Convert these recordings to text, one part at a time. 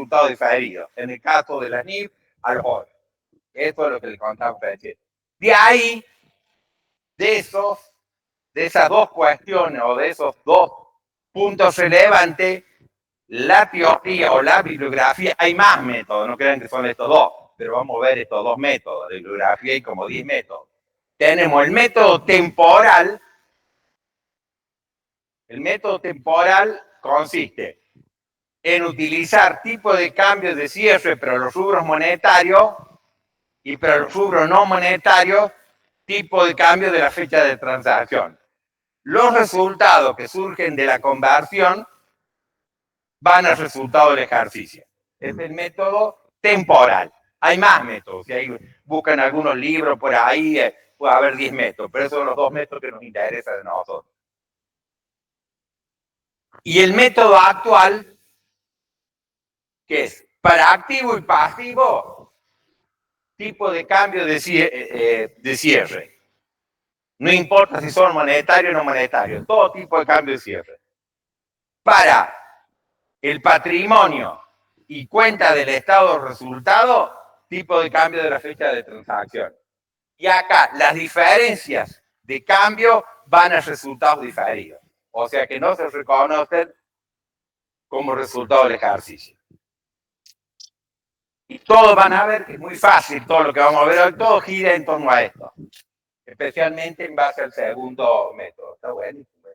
resultado diferido. En el caso de la NIF, a los 8. Esto es lo que le contamos recién. De ahí, de esas dos cuestiones o de esos dos puntos relevantes, la teoría o la bibliografía, hay más métodos, no crean que son estos dos, pero vamos a ver estos dos métodos, de bibliografía hay como 10 métodos. Tenemos el método temporal. El método temporal consiste en utilizar tipos de cambios de cierre para los rubros monetarios y para los rubros no monetarios, tipo de cambio de la fecha de transacción. Los resultados que surgen de la conversión van al resultado del ejercicio. Es el método temporal. Hay más métodos. Si ahí buscan algunos libros por ahí, puede haber 10 métodos, pero esos son los dos métodos que nos interesan a nosotros. Y el método actual, que es para activo y pasivo, tipo de cambio de cierre. No importa si son monetarios o no monetarios, todo tipo de cambio de cierre. Para el patrimonio y cuenta del estado de resultado, tipo de cambio de la fecha de transacción. Y acá las diferencias de cambio van a resultados diferidos. O sea que no se reconocen como resultado del ejercicio. Y todos van a ver que es muy fácil, todo lo que vamos a ver hoy, todo gira en torno a esto. Especialmente en base al segundo método. Está buenísimo.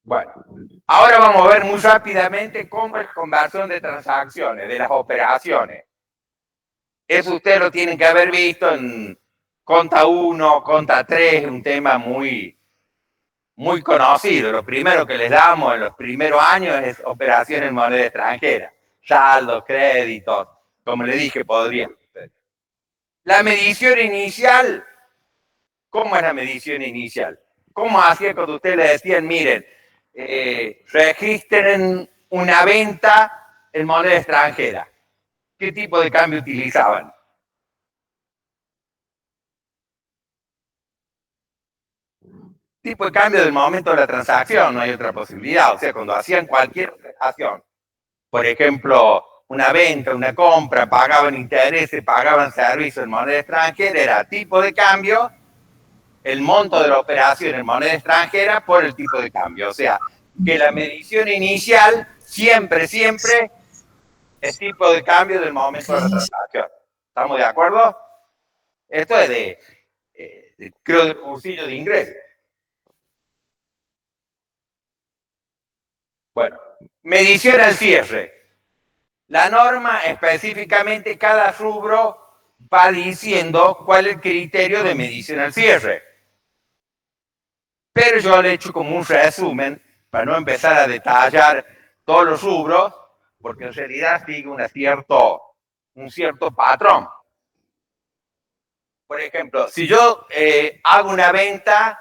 Bueno, ahora vamos a ver muy rápidamente cómo es conversión de transacciones, de las operaciones. Eso ustedes lo tienen que haber visto en Conta 1, Conta 3, un tema muy conocido. Lo primero que les damos en los primeros años es operaciones en moneda extranjera. Saldos, créditos, como les dije, podrían. La medición inicial, ¿cómo es la medición inicial? ¿Cómo hacía cuando ustedes le decían, miren, registren una venta en moneda extranjera? ¿Qué tipo de cambio utilizaban? Tipo de cambio del momento de la transacción, no hay otra posibilidad. O sea, cuando hacían cualquier operación, por ejemplo, una venta, una compra, pagaban intereses, pagaban servicios en moneda extranjera, era tipo de cambio, el monto de la operación en moneda extranjera por el tipo de cambio. O sea, que la medición inicial siempre es tipo de cambio del momento de la transacción. ¿Estamos de acuerdo? Esto es creo, del cursillo de ingreso. Bueno, medición al cierre. La norma específicamente, cada rubro va diciendo cuál es el criterio de medición al cierre. Pero yo le he hecho como un resumen para no empezar a detallar todos los rubros, porque en realidad sigue un cierto patrón. Por ejemplo, si yo hago una venta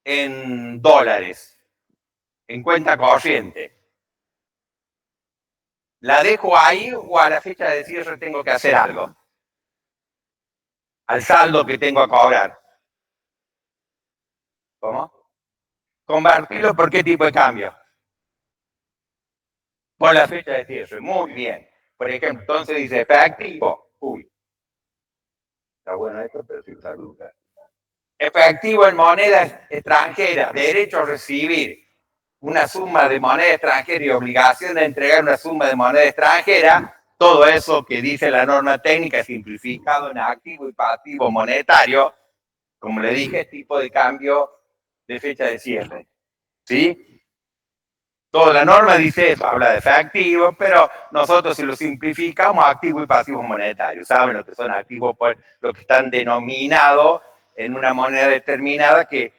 en dólares, en cuenta corriente, ¿la dejo ahí o a la fecha de cierre tengo que hacer algo? Al saldo que tengo a cobrar. ¿Cómo? Convertirlo por qué tipo de cambio. Por la fecha de cierre. Muy bien. Por ejemplo, entonces dice efectivo. Uy. Está bueno esto, pero sin salud. Efectivo en moneda extranjera. Derecho a recibir una suma de moneda extranjera y obligación de entregar una suma de moneda extranjera. Todo eso que dice la norma técnica simplificado en activo y pasivo monetario. Como le dije, tipo de cambio de fecha de cierre. ¿Sí? Toda la norma dice eso, habla de efectivo, pero nosotros si lo simplificamos, activos y pasivos monetarios. ¿Saben lo que son activos? Pues lo que están denominados en una moneda determinada que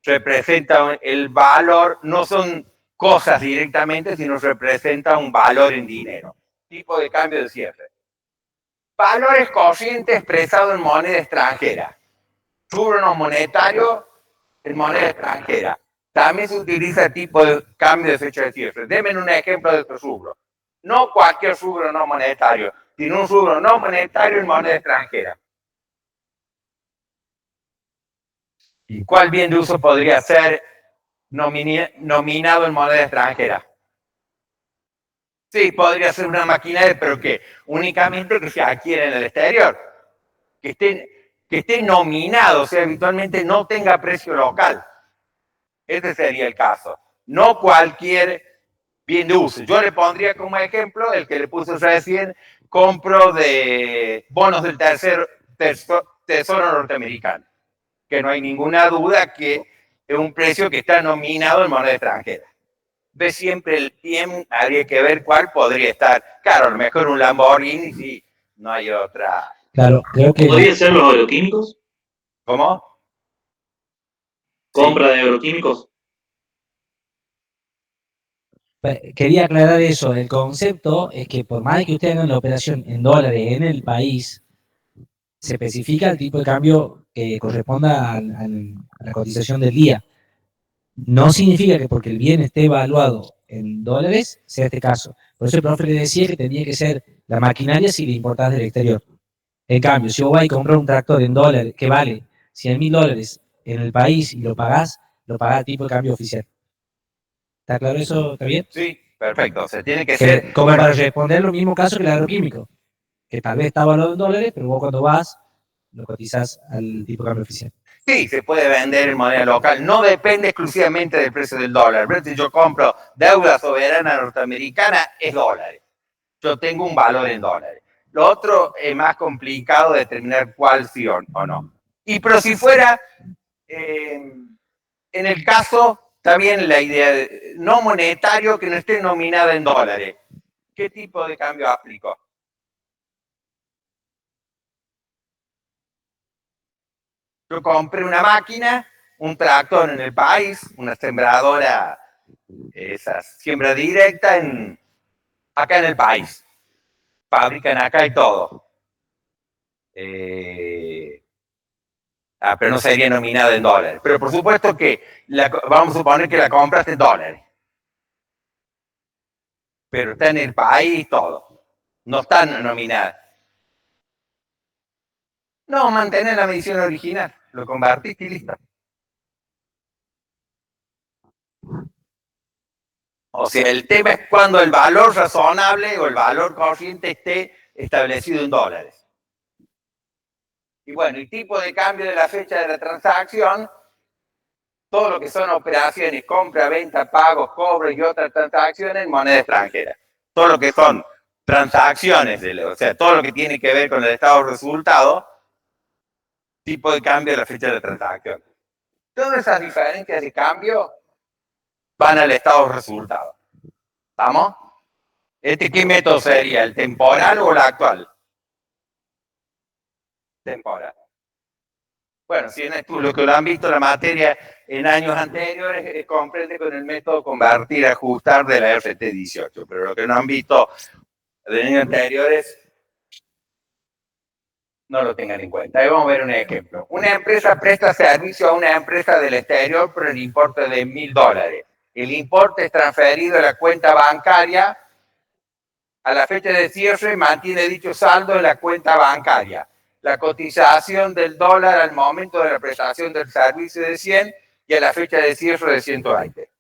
representan el valor, no son cosas directamente, sino representan un valor en dinero. Tipo de cambio de cierre. Valores corrientes expresados en moneda extranjera. Rubro no monetario en moneda extranjera. También se utiliza el tipo de cambio de fecha de cierre. Denme un ejemplo de este rubro. No cualquier rubro no monetario, sino un rubro no monetario en moneda extranjera. ¿Y cuál bien de uso podría ser nominado en moneda extranjera. Sí, podría ser una maquinaria, pero que únicamente que se adquiere en el exterior. Que esté nominado, o sea, habitualmente no tenga precio local. Ese sería el caso. No cualquier bien de uso. Yo le pondría como ejemplo el que le puse recién, compro de bonos del tesoro norteamericano, que no hay ninguna duda que es un precio que está nominado en moneda extranjera. Ve siempre el bien, habría que ver cuál podría estar. Claro, a lo mejor un Lamborghini, sí, no hay otra. Claro, creo que... ¿Podría ser los agroquímicos? ¿Cómo? ¿Compra de agroquímicos? Quería aclarar eso. El concepto es que por más que usted haga la operación en dólares en el país, se especifica el tipo de cambio que corresponda a la cotización del día. No significa que porque el bien esté evaluado en dólares sea este caso. Por eso el profe le decía que tenía que ser la maquinaria si le importás del exterior. En cambio, si vos vas y compras un tractor en dólares que vale $100.000 en el país y lo pagás a tipo de cambio oficial. ¿Está claro eso? ¿Está bien? Sí, perfecto. O sea, tiene que ser. Como para responder lo mismo caso que el agroquímico, que tal vez está valorado en dólares, pero vos cuando vas lo cotizás al tipo de cambio oficial. Sí, se puede vender en moneda local. No depende exclusivamente del precio del dólar. Si yo compro deuda soberana norteamericana, es dólares. Yo tengo un valor en dólares. Lo otro es más complicado determinar cuál sí o no. Pero si fuera, en el caso, también la idea de no monetario que no esté nominada en dólares. ¿Qué tipo de cambio aplico? Yo compré una máquina, un tractor en el país, una sembradora, esa siembra directa acá en el país. Fabrican acá y todo. Pero no sería nominada en dólares. Pero por supuesto que vamos a suponer que la compraste en dólares. Pero está en el país todo. No está nominada. No, mantener la medición original. Lo convertiste y listo. O sea, el tema es cuando el valor razonable o el valor corriente esté establecido en dólares. Y bueno, el tipo de cambio de la fecha de la transacción, todo lo que son operaciones, compra, venta, pagos, cobros y otras transacciones en moneda extranjera. Todo lo que son transacciones, o sea, todo lo que tiene que ver con el estado de resultado, tipo de cambio de la fecha de la transacción. Todas esas diferencias de cambio van al estado de resultado. ¿Estamos? ¿Qué método sería? ¿El temporal o el actual? Temporal. Bueno, si lo que lo han visto la materia en años anteriores, comprende con el método convertir, ajustar de la RT18, pero lo que no han visto de años anteriores, no lo tengan en cuenta. Ahí vamos a ver un ejemplo. Una empresa presta servicio a una empresa del exterior por el importe de $1.000. El importe es transferido a la cuenta bancaria. A la fecha de cierre mantiene dicho saldo en la cuenta bancaria. La cotización del dólar al momento de la prestación del servicio de 100 y a la fecha de cierre de 120.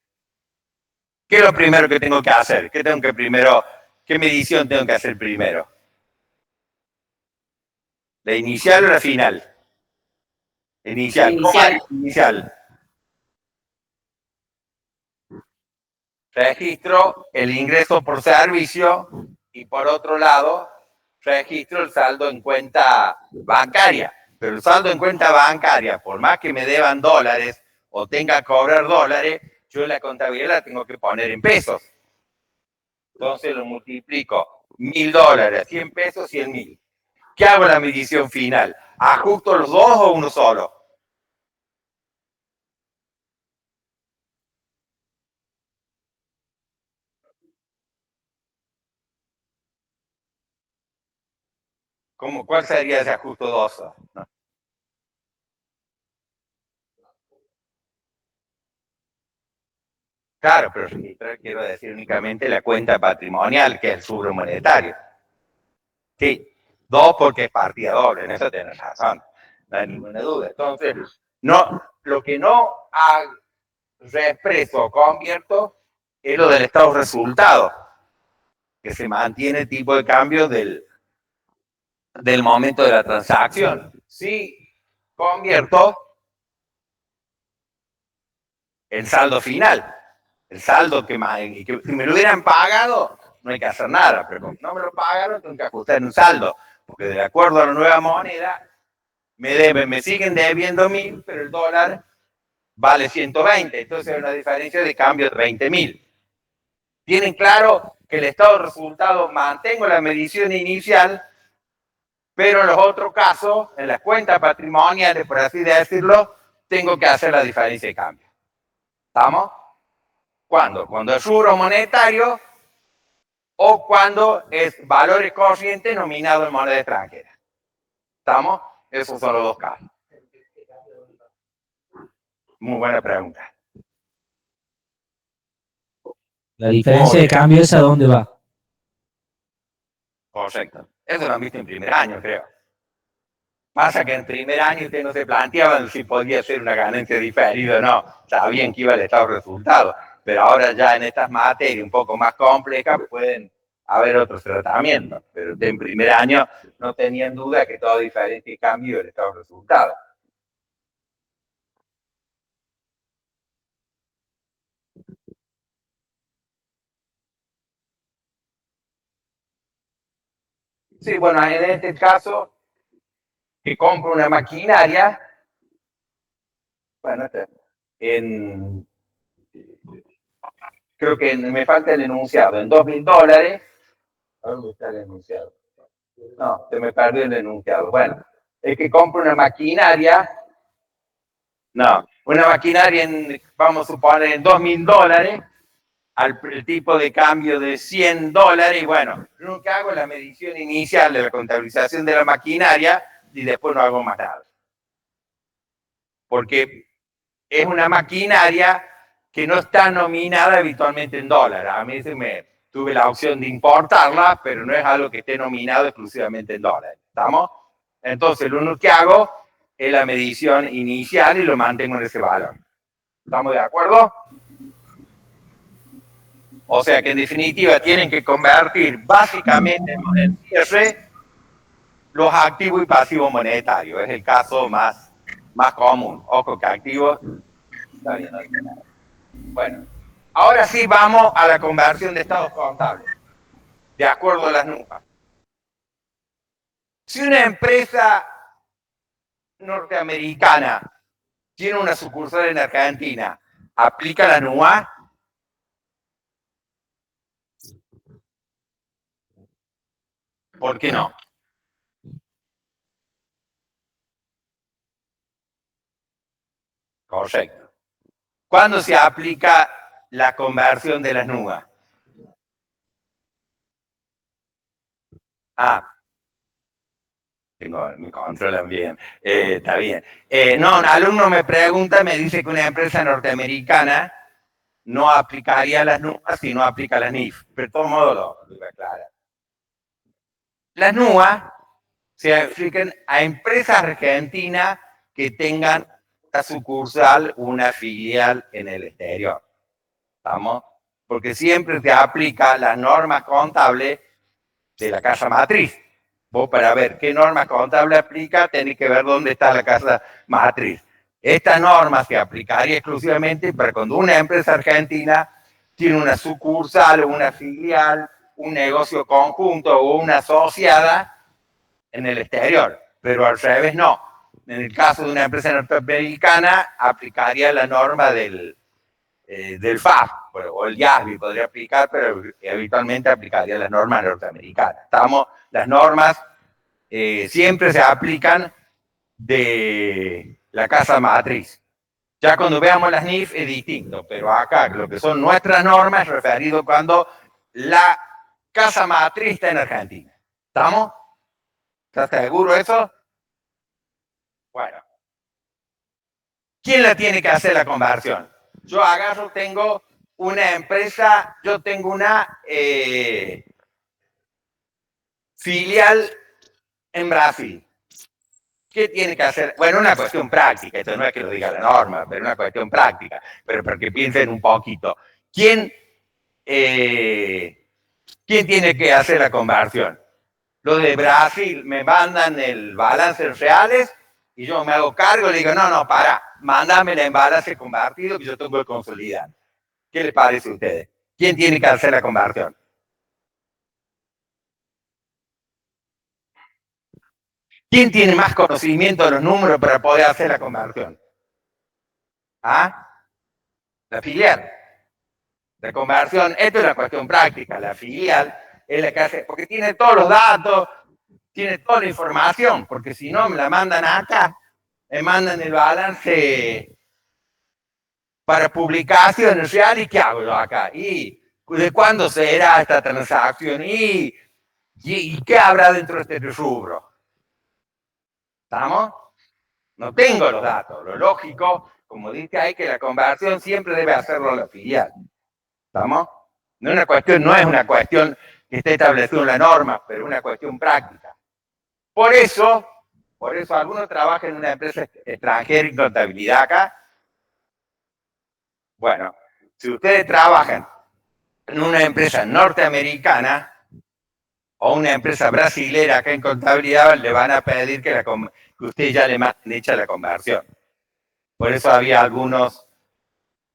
¿Qué es lo primero que tengo que hacer? ¿Qué medición tengo que hacer primero? ¿La inicial o la final? Inicial. Inicial. Registro el ingreso por servicio y por otro lado registro el saldo en cuenta bancaria. Pero el saldo en cuenta bancaria, por más que me deban dólares o tenga que cobrar dólares, yo en la contabilidad la tengo que poner en pesos. Entonces lo multiplico $1.000, 100 pesos, 100.000. ¿Qué hago en la medición final? ¿Ajusto los dos o uno solo? ¿Cuál sería ese ajuste dos? ¿No? Claro, pero registrar quiero decir únicamente la cuenta patrimonial, que es el subro monetario. Sí, dos porque es partida doble, en eso tenés razón, no hay ninguna duda. Entonces, lo que no reexpreso o convierto es lo del estado resultado, que se mantiene el tipo de cambio del momento de la transacción. Si convierto el saldo final, el saldo que si me lo hubieran pagado, no hay que hacer nada, pero como no me lo pagaron, tengo que ajustar un saldo, porque de acuerdo a la nueva moneda, me siguen debiendo 1.000, pero el dólar vale 120, entonces hay una diferencia de cambio de 20.000. Tienen claro que el estado de resultado mantengo la medición inicial, pero en los otros casos, en las cuentas patrimoniales, por así decirlo, tengo que hacer la diferencia de cambio. ¿Estamos? ¿Cuándo? Cuando es rubro monetario o cuando es valores corrientes nominado en moneda extranjera. ¿Estamos? Esos son los dos casos. Muy buena pregunta. La diferencia de cambio es a dónde va. Correcto. Eso lo han visto en primer año, creo. Pasa que en primer año ustedes no se planteaban si podía ser una ganancia diferida o no. Sabían que iba el estado de resultado. Pero ahora ya en estas materias un poco más complejas pueden haber otros tratamientos. Pero en primer año no tenían duda que todo diferente cambio el estado de resultado. Sí, bueno, en este caso, que compro una maquinaria, bueno, creo que me falta el enunciado, en $2.000, ¿dónde está el enunciado? No, se me perdió el enunciado. Bueno, es que compro una maquinaria, vamos a suponer, en $2.000, al tipo de cambio de $100, y bueno, lo que hago es la medición inicial de la contabilización de la maquinaria y después no hago más nada. Porque es una maquinaria que no está nominada habitualmente en dólares. A mí tuve la opción de importarla, pero no es algo que esté nominado exclusivamente en dólares. ¿Estamos? Entonces, lo único que hago es la medición inicial y lo mantengo en ese valor. ¿Estamos de acuerdo? O sea que en definitiva tienen que convertir básicamente en cierre los activos y pasivos monetarios. Es el caso más común. Ojo que activos está bien. Bueno, ahora sí vamos a la conversión de estados contables, de acuerdo a las NUA. Si una empresa norteamericana tiene una sucursal en Argentina, ¿aplica la NUA? ¿Por qué no? Correcto. ¿Cuándo se aplica la conversión de las NUA? Me controlan bien. Está bien. No, un alumno me pregunta, me dice que una empresa norteamericana no aplicaría las NUA si no aplica las NIF. Pero de todos modos lo aclara. Las NUA se aplican a empresas argentinas que tengan una sucursal, una filial en el exterior. ¿Estamos? Porque siempre se aplica las normas contables de la casa matriz. Vos para ver qué norma contable aplica, tenés que ver dónde está la casa matriz. Esta norma se aplicaría exclusivamente para cuando una empresa argentina tiene una sucursal, una filial, un negocio conjunto o una asociada en el exterior, pero al revés no. En el caso de una empresa norteamericana, aplicaría la norma del FAF, o el IASBI podría aplicar, pero habitualmente aplicaría las normas norteamericanas. Las normas siempre se aplican de la casa matriz. Ya cuando veamos las NIF es distinto, pero acá lo que son nuestras normas es referido cuando la casa matriz está en Argentina. ¿Estamos? ¿Estás seguro de eso? Bueno. ¿Quién la tiene que hacer la conversión? Yo agarro, tengo una empresa, yo tengo una filial en Brasil. ¿Qué tiene que hacer? Bueno, una cuestión práctica, esto no es que lo diga la norma, pero una cuestión práctica, pero para que piensen un poquito. ¿Quién tiene que hacer la conversión? Los de Brasil me mandan el balance reales y yo me hago cargo y le digo, no, para, mándame el balance convertido que yo tengo que consolidar. ¿Qué les parece a ustedes? ¿Quién tiene que hacer la conversión? ¿Quién tiene más conocimiento de los números para poder hacer la conversión? ¿Ah? La filial. La conversión, esto es una cuestión práctica. La filial es la que hace, porque tiene todos los datos, tiene toda la información, porque si no me la mandan acá, me mandan el balance para publicación real y ¿qué hago yo acá? ¿Y de cuándo será esta transacción? ¿Y qué habrá dentro de este rubro? ¿Estamos? No tengo los datos. Lo lógico, como dice ahí, que la conversión siempre debe hacerlo la filial. ¿Estamos? No es una cuestión que esté establecido en la norma, pero una cuestión práctica. Por eso algunos trabajan en una empresa extranjera en contabilidad acá. Bueno, si ustedes trabajan en una empresa norteamericana o una empresa brasilera acá en contabilidad, le van a pedir que ustedes ya le manden hecha la conversión. Por eso había algunos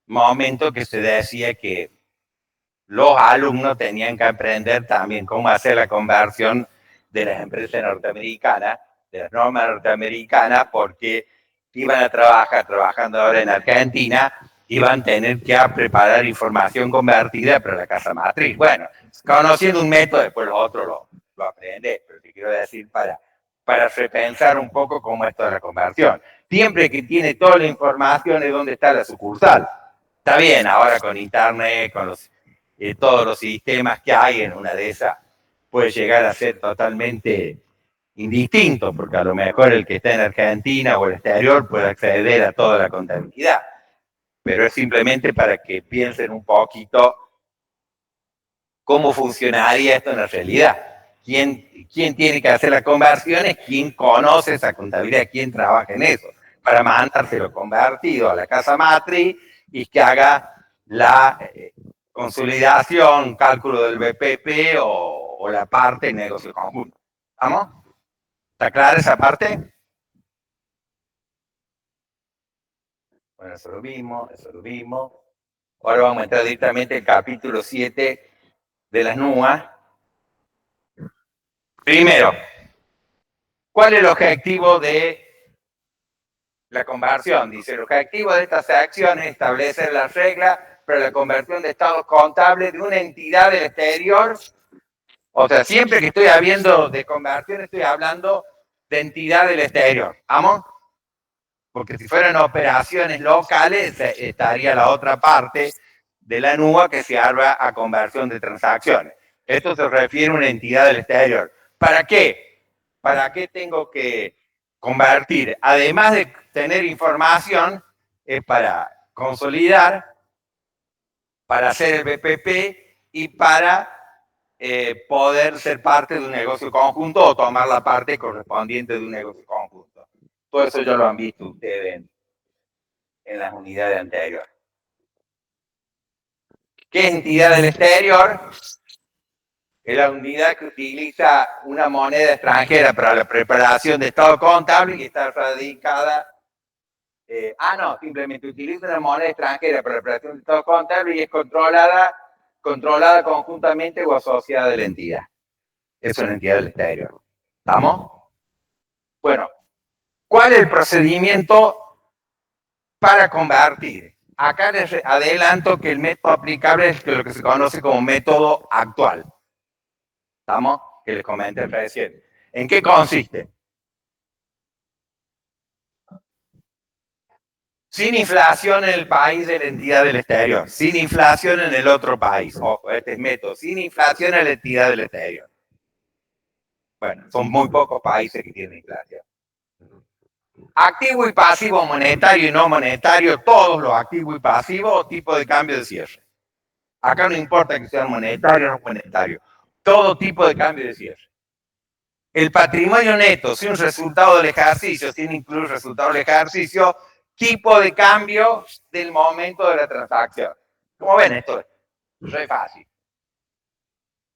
momentos que se decía que los alumnos tenían que aprender también cómo hacer la conversión de las empresas norteamericanas, de las normas norteamericanas, porque iban a trabajando ahora en Argentina, iban a tener que preparar información convertida para la casa matriz. Bueno, conociendo un método, después los otros lo aprenden, pero te quiero decir para repensar un poco cómo es toda la conversión. Siempre que tiene toda la información de dónde está la sucursal. Está bien, ahora con internet, con todos los sistemas que hay, en una de esas puede llegar a ser totalmente indistinto, porque a lo mejor el que está en Argentina o el exterior puede acceder a toda la contabilidad. Pero es simplemente para que piensen un poquito cómo funcionaría esto en la realidad. ¿Quién tiene que hacer las conversiones? ¿Quién conoce esa contabilidad? ¿Quién trabaja en eso? Para mandárselo convertido a la casa matriz y que haga la consolidación, cálculo del BPP o la parte de negocio conjunto. ¿Vamos? ¿Está clara esa parte? Bueno, eso lo vimos. Ahora vamos a entrar directamente al capítulo 7 de las NUA. Primero, ¿cuál es el objetivo de la conversión? Dice, el objetivo de estas acciones es establecer las reglas para la conversión de estados contables de una entidad del exterior. O sea, siempre que estoy hablando de conversión, estoy hablando de entidad del exterior. ¿Vamos? Porque si fueran operaciones locales, estaría la otra parte de la NUA que se habla a conversión de transacciones. Esto se refiere a una entidad del exterior. ¿Para qué? ¿Para qué tengo que convertir? Además de tener información, es para consolidar, para hacer el BPP y para poder ser parte de un negocio conjunto o tomar la parte correspondiente de un negocio conjunto. Todo eso ya lo han visto ustedes en las unidades anteriores. ¿Qué es entidad del exterior? Es la unidad que utiliza una moneda extranjera para la preparación de estado contable y está radicada. Simplemente utiliza una moneda extranjera para la preparación de estado contable y es controlada conjuntamente o asociada de la entidad. Es una entidad del exterior. ¿Estamos? Bueno, ¿cuál es el procedimiento para convertir? Acá les adelanto que el método aplicable es lo que se conoce como método actual. ¿Estamos? Que les comenté recién. ¿En qué consiste? Sin inflación en el país de la entidad del exterior, sin inflación en el otro país. Ojo, este es método, sin inflación en la entidad del exterior. Bueno, son muy pocos países que tienen inflación. Activo y pasivo monetario y no monetario, todos los activos y pasivos, tipo de cambio de cierre. Acá no importa que sean monetario o no monetario, todo tipo de cambio de cierre. el patrimonio neto, si un resultado del ejercicio, tiene incluir el resultado del ejercicio, tipo de cambio del momento de la transacción. Como ven, esto es re fácil.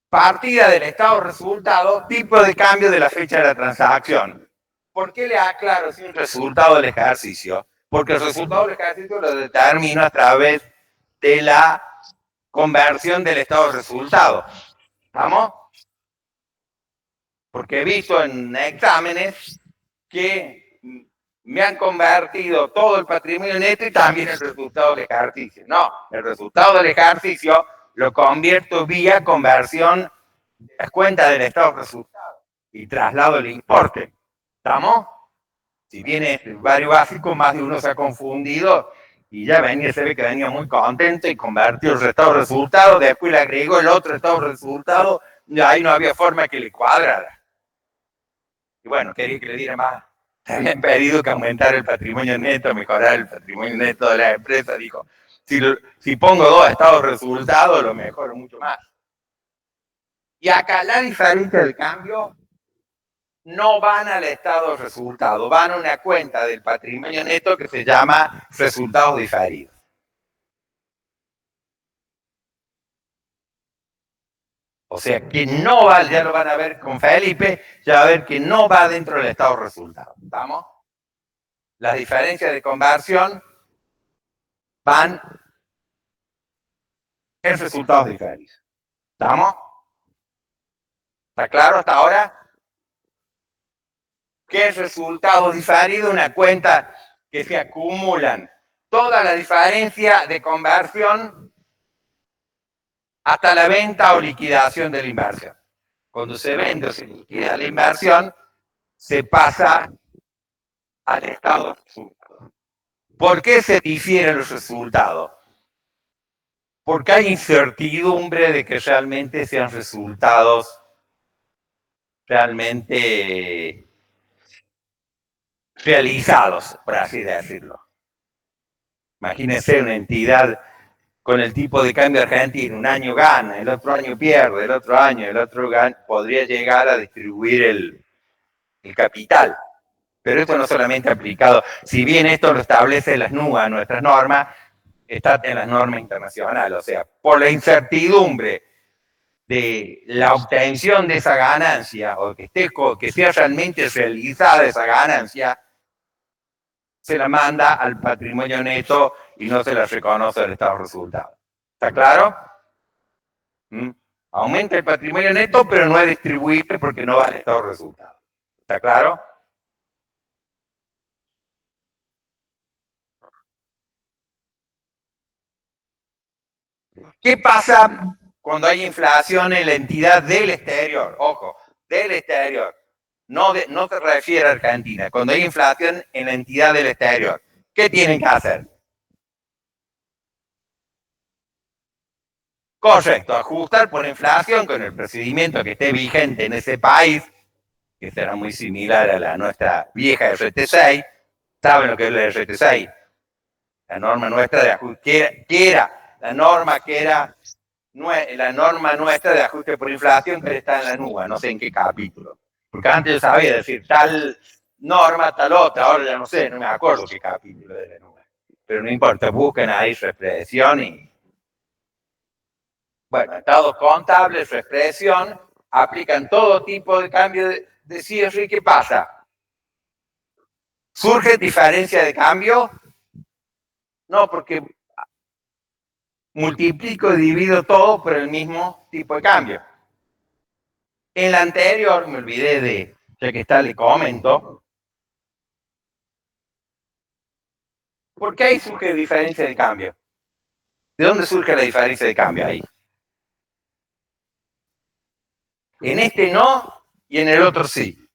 Partida del estado resultado, tipo de cambio de la fecha de la transacción. ¿Por qué le aclaro si un resultado del ejercicio? Porque el resultado del ejercicio lo determino a través de la conversión del estado de resultado. ¿Estamos? Porque he visto en exámenes que me han convertido todo el patrimonio neto y también el resultado del ejercicio. No, el resultado del ejercicio lo convierto vía conversión de las cuentas del estado de resultado y traslado el importe. ¿Estamos? Si viene el varios básico, más de uno se ha confundido y ya venía, se ve que venía muy contento y convirtió el estado de resultado, después le agregó el otro estado de resultado y ahí no había forma que le cuadrara. Y bueno, quería que le diera más. Te habían pedido que aumentara el patrimonio neto, mejorar el patrimonio neto de la empresa. Dijo, si pongo dos estados de resultado, lo mejoro mucho más. Y acá la diferencia del cambio no van al estado de resultado, van a una cuenta del patrimonio neto que se llama resultados diferidos. O sea, que no va, ya lo van a ver con Felipe, ya va a ver que no va dentro del estado de resultado. ¿Estamos? Las diferencias de conversión van en resultados diferidos. ¿Estamos? ¿Está claro hasta ahora? ¿Qué es resultados diferidos? Una cuenta que se acumulan toda la diferencia de conversión hasta la venta o liquidación de la inversión. Cuando se vende o se liquida la inversión, se pasa al estado de resultado. ¿Por qué se difieren los resultados? Porque hay incertidumbre de que realmente sean resultados realmente realizados, por así decirlo. Imagínense una entidad con el tipo de cambio argentino, un año gana, el otro año pierde, el otro gana, podría llegar a distribuir el capital. Pero esto no solamente aplicado, si bien esto lo establece las NUA, nuestras normas, está en las normas internacionales, o sea, por la incertidumbre de la obtención de esa ganancia, o que sea realmente realizada esa ganancia, se la manda al patrimonio neto y no se la reconoce al estado de resultado. ¿Está claro? Aumenta el patrimonio neto, pero no es distribuible porque no va al estado de resultado. ¿Está claro? ¿Qué pasa cuando hay inflación en la entidad del exterior? Ojo, del exterior. No se refiere a Argentina. Cuando hay inflación en la entidad del exterior, ¿qué tienen que hacer? Correcto, ajustar por inflación con el procedimiento que esté vigente en ese país, que será muy similar a la nuestra vieja RT6. ¿Saben lo que es la RT6? La norma nuestra de ajuste, que era la norma nuestra de ajuste por inflación, que está en la NUA, no sé en qué capítulo. Porque antes yo sabía decir tal norma, tal otra, ahora ya no sé, no me acuerdo qué capítulo de la NUA. Pero no importa, busquen ahí su expresión y... Bueno, estados contables, su expresión, aplican todo tipo de cambio de cierre. ¿Qué pasa? ¿Surge diferencia de cambio? No, porque multiplico y divido todo por el mismo tipo de cambio. En la anterior, me olvidé de, ya que está, le comento. ¿Por qué ahí surge diferencia de cambio? ¿De dónde surge la diferencia de cambio ahí? En este no y en el otro sí.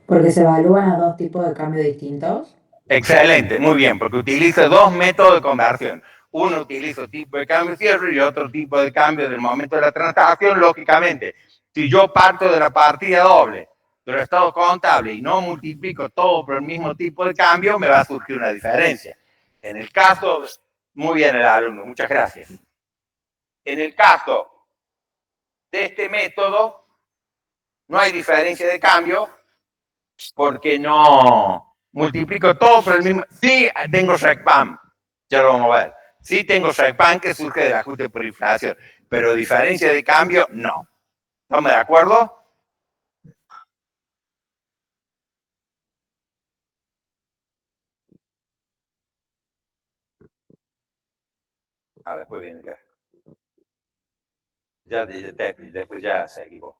Porque se evalúan a dos tipos de cambio distintos. Excelente, muy bien, porque utilizo dos métodos de conversión. Uno utilizo tipo de cambio cierre y otro tipo de cambio del momento de la transacción. Lógicamente, si yo parto de la partida doble del estado contable y no multiplico todo por el mismo tipo de cambio, me va a surgir una diferencia. En el caso, muy bien el alumno, muchas gracias. En el caso de este método no hay diferencia de cambio porque no multiplico todo por el mismo. Sí tengo RECPAM, ya lo vamos a ver. Sí tengo RECPAM que surge del ajuste por inflación, pero diferencia de cambio no. ¿Estamos de acuerdo? Después viene acá. Después ya seguimos.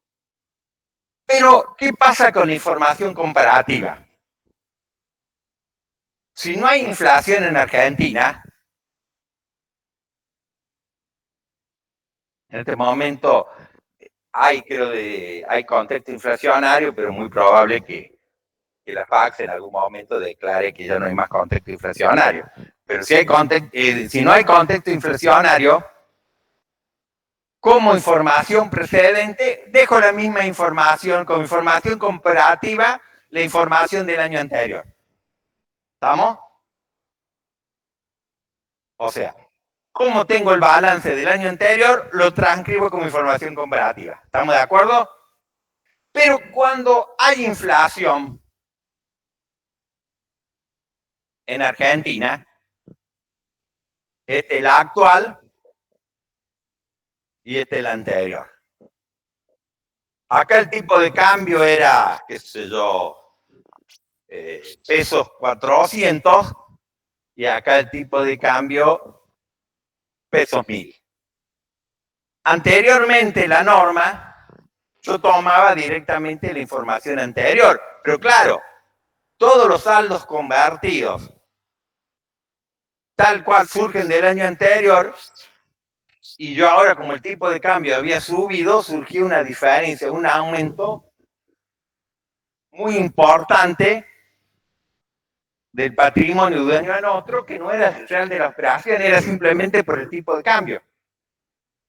Pero, ¿qué pasa con la información comparativa? Si no hay inflación en Argentina, en este momento hay contexto inflacionario, pero muy probable que la FACS en algún momento declare que ya no hay más contexto inflacionario. Pero si no hay contexto inflacionario, como información precedente, dejo la misma información, como información comparativa, la información del año anterior. ¿Estamos? O sea, como tengo el balance del año anterior, lo transcribo como información comparativa. ¿Estamos de acuerdo? Pero cuando hay inflación en Argentina, esta es la actual y esta es la anterior. Acá el tipo de cambio era, qué sé yo, pesos 400 y acá el tipo de cambio pesos 1000. Anteriormente la norma, yo tomaba directamente la información anterior, pero claro, todos los saldos convertidos tal cual surgen del año anterior, y yo ahora como el tipo de cambio había subido, surgió una diferencia, un aumento muy importante del patrimonio de un año en otro, que no era real de la operación, era simplemente por el tipo de cambio.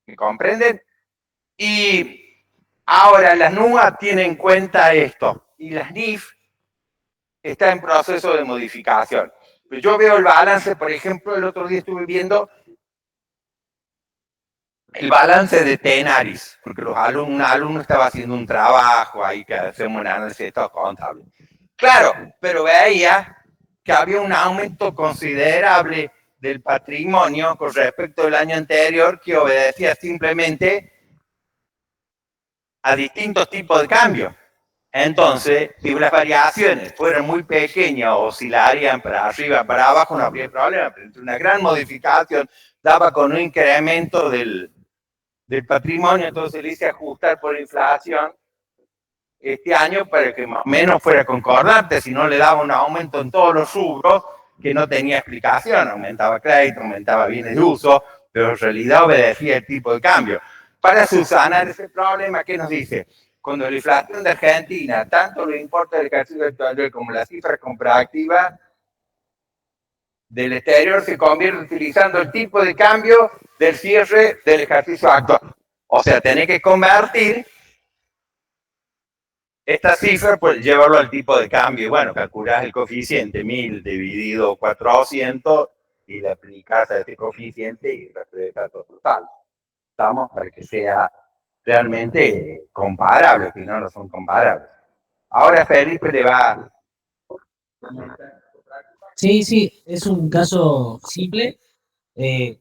¿Me comprenden? Y ahora la NUA tiene en cuenta esto, y las NIF está en proceso de modificación. Pero yo veo el balance, por ejemplo, el otro día estuve viendo el balance de Tenaris, porque un alumno estaba haciendo un trabajo ahí que hacemos un análisis de estado contable. Claro, pero veía que había un aumento considerable del patrimonio con respecto al año anterior que obedecía simplemente a distintos tipos de cambio. Entonces, si las variaciones fueran muy pequeñas o oscilarían para arriba, para abajo, no habría problema. Pero una gran modificación daba con un incremento del patrimonio, entonces le hice ajustar por inflación este año para que más o menos fuera concordante, si no le daba un aumento en todos los rubros que no tenía explicación, aumentaba crédito, aumentaba bienes de uso, pero en realidad obedecía el tipo de cambio. Para subsanar ese problema, ¿qué nos dice? Cuando la inflación de Argentina, tanto los importes del ejercicio actual como las cifras comparativas del exterior se convierte utilizando el tipo de cambio del cierre del ejercicio actual. O sea, tenés que convertir esta cifra, pues llevarlo al tipo de cambio. Y bueno, calculás el coeficiente 1000 dividido 400 y le aplicás a este coeficiente y el resultado total. ¿Estamos? Para que sea realmente comparable, si no, no son comparables. Ahora Felipe le va. Sí, sí, es un caso simple. Es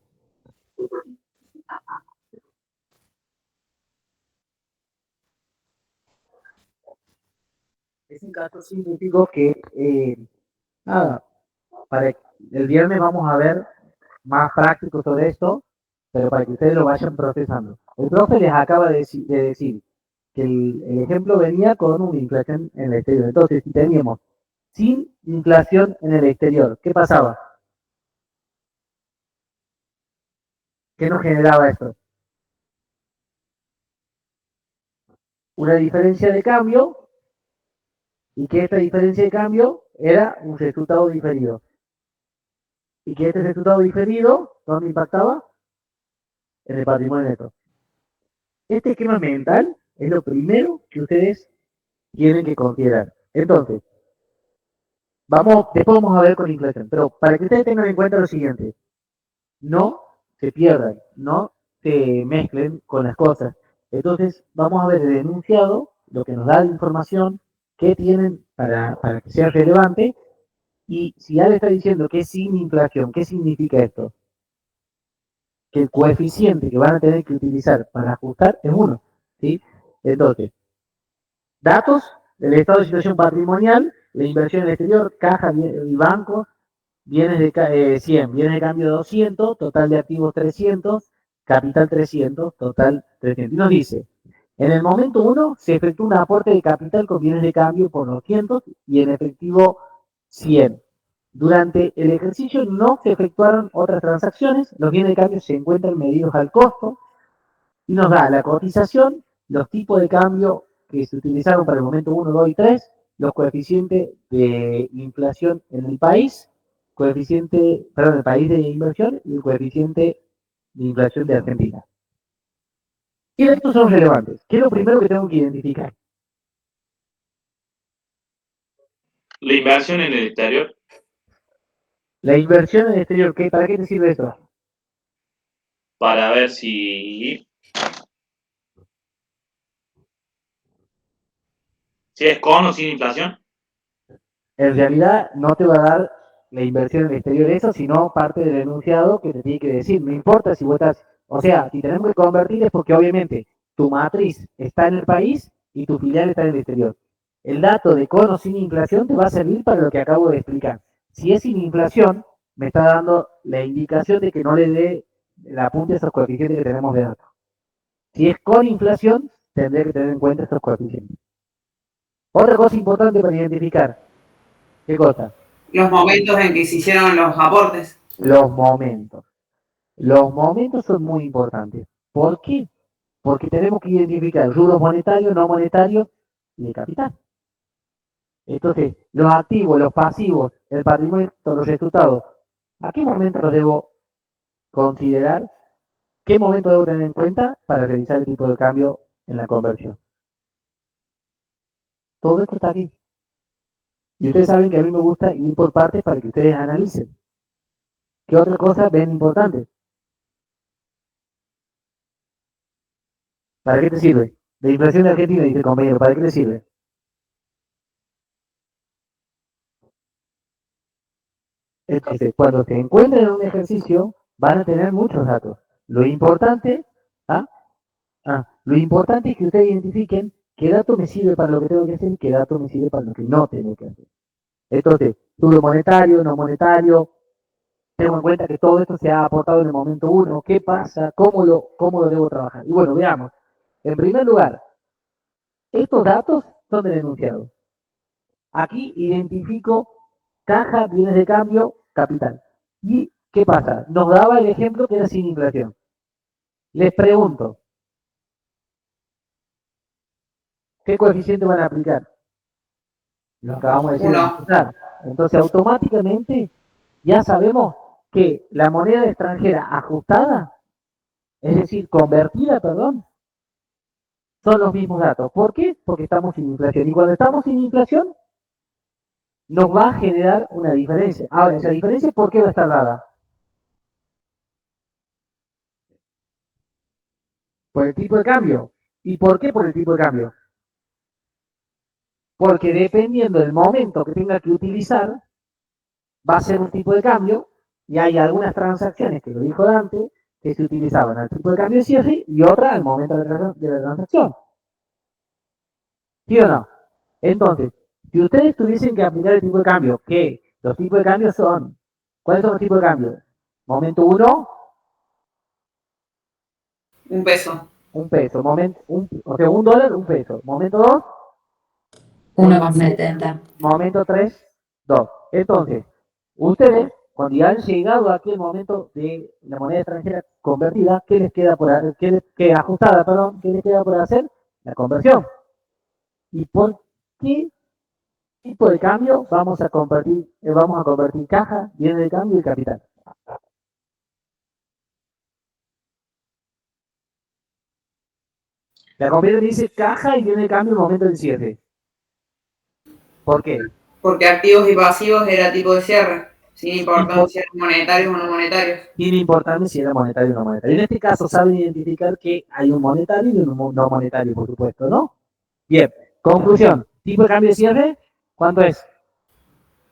un caso científico que, nada, para el viernes vamos a ver más práctico sobre esto, pero para que ustedes lo vayan procesando. El profe les acaba de decir que el ejemplo venía con una inflación en el exterior. Entonces, si teníamos sin inflación en el exterior, ¿qué pasaba? ¿Qué nos generaba esto? Una diferencia de cambio, y que esta diferencia de cambio era un resultado diferido. Y que este resultado diferido, ¿dónde impactaba? En el patrimonio neto. Este esquema mental es lo primero que ustedes tienen que considerar. Entonces, después vamos a ver con la inflación, pero para que ustedes tengan en cuenta lo siguiente, no se pierdan, no se mezclen con las cosas. Entonces, vamos a ver el enunciado, lo que nos da de información, qué tienen para que sea relevante, y si Ale está diciendo que es sin inflación, ¿qué significa esto? Que el coeficiente que van a tener que utilizar para ajustar es 1, ¿sí? Entonces, datos del estado de situación patrimonial, la inversión en el exterior, caja y banco, bienes de 100, bienes de cambio 200, total de activos 300, capital 300, total 300. Y nos dice, en el momento 1 se efectúa un aporte de capital con bienes de cambio por 200 y en efectivo 100. Durante el ejercicio no se efectuaron otras transacciones, los bienes de cambio se encuentran medidos al costo y nos da la cotización, los tipos de cambio que se utilizaron para el momento 1, 2 y 3, los coeficientes de inflación en el país, el país de inversión y el coeficiente de inflación de Argentina. ¿Qué datos son relevantes? ¿Qué es lo primero que tengo que identificar? La inversión en el exterior. La inversión en el exterior, ¿para qué te sirve esto? Para ver si es con o sin inflación. En realidad no te va a dar la inversión en el exterior eso, sino parte del enunciado que te tiene que decir. No importa si vos estás, o sea, si tenemos que convertir es porque obviamente tu matriz está en el país y tu filial está en el exterior. El dato de con o sin inflación te va a servir para lo que acabo de explicar. Si es sin inflación, me está dando la indicación de que no le dé el apunte a esos coeficientes que tenemos de datos. Si es con inflación, tendré que tener en cuenta estos coeficientes. Otra cosa importante para identificar, ¿qué cosa? Los momentos en que se hicieron los aportes. Los momentos. Los momentos son muy importantes. ¿Por qué? Porque tenemos que identificar rubros monetarios, no monetarios y de capital. Entonces, los activos, los pasivos, el patrimonio, los resultados, ¿a qué momento los debo considerar? ¿Qué momento debo tener en cuenta para realizar el tipo de cambio en la conversión? Todo esto está aquí. Y ustedes saben que a mí me gusta ir por partes para que ustedes analicen. ¿Qué otra cosa ven importante? ¿Para qué te sirve? La inflación de Argentina, dice el compañero, ¿para qué te sirve? Entonces, cuando se encuentren en un ejercicio, van a tener muchos datos. Lo importante, ¿ah? Lo importante es que ustedes identifiquen qué dato me sirve para lo que tengo que hacer y qué dato me sirve para lo que no tengo que hacer. Entonces, rubro monetario, no monetario, tengo en cuenta que todo esto se ha aportado en el momento 1, qué pasa, cómo lo debo trabajar. Y bueno, veamos. En primer lugar, estos datos son del enunciado. Aquí identifico caja, bienes de cambio, capital. ¿Y qué pasa? Nos daba el ejemplo que era sin inflación. Les pregunto, ¿qué coeficiente van a aplicar? Lo acabamos de decir. 1. Entonces, automáticamente ya sabemos que la moneda extranjera ajustada, es decir, convertida, perdón, son los mismos datos. ¿Por qué? Porque estamos sin inflación. Y cuando estamos sin inflación, nos va a generar una diferencia. Ahora, esa diferencia, ¿por qué va a estar dada? Por el tipo de cambio. ¿Y por qué por el tipo de cambio? Porque dependiendo del momento que tenga que utilizar, va a ser un tipo de cambio, y hay algunas transacciones, que lo dijo Dante, que se utilizaban al tipo de cambio de cierre y otra al momento de la transacción. ¿Sí o no? Entonces, si ustedes tuviesen que aplicar el tipo de cambio, que los tipos de cambio son, ¿cuáles son los tipos de cambio? Momento 1, Un peso. un peso. O sea, un dólar, un peso. Momento 2, 1,70. momento 3, 2. Entonces, ustedes, cuando ya han llegado a aquel momento de la moneda extranjera convertida, ¿qué les queda por hacer? Ajustada, perdón, ¿qué les queda por hacer? La conversión. ¿Y por qué tipo de cambio vamos a convertir caja, bienes de cambio y capital? La conversión dice caja y bienes de cambio en el momento del cierre. ¿Por qué? Porque activos y pasivos era tipo de cierre. Sin importancia monetarios o no monetarios. Tiene importancia si era monetario o no monetario. En este caso saben identificar que hay un monetario y un no monetario, por supuesto, ¿no? Bien, conclusión. Tipo de cambio de cierre, ¿cuánto es?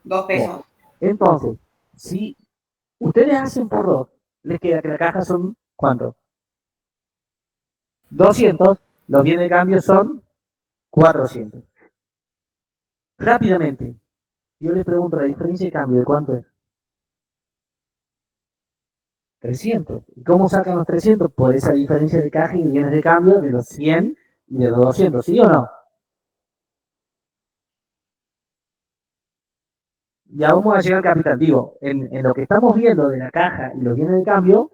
2 pesos. Entonces, si ustedes hacen por 2, les queda que la caja son, ¿cuánto? 200, los bienes de cambio son 400. Rápidamente, yo les pregunto, ¿la diferencia de cambio de cuánto es? 300. ¿Y cómo sacan los 300? Por esa diferencia de caja y bienes de cambio de los 100 y de los 200, ¿sí o no? Ya vamos a llegar al capital. Digo, en lo que estamos viendo de la caja y los bienes de cambio,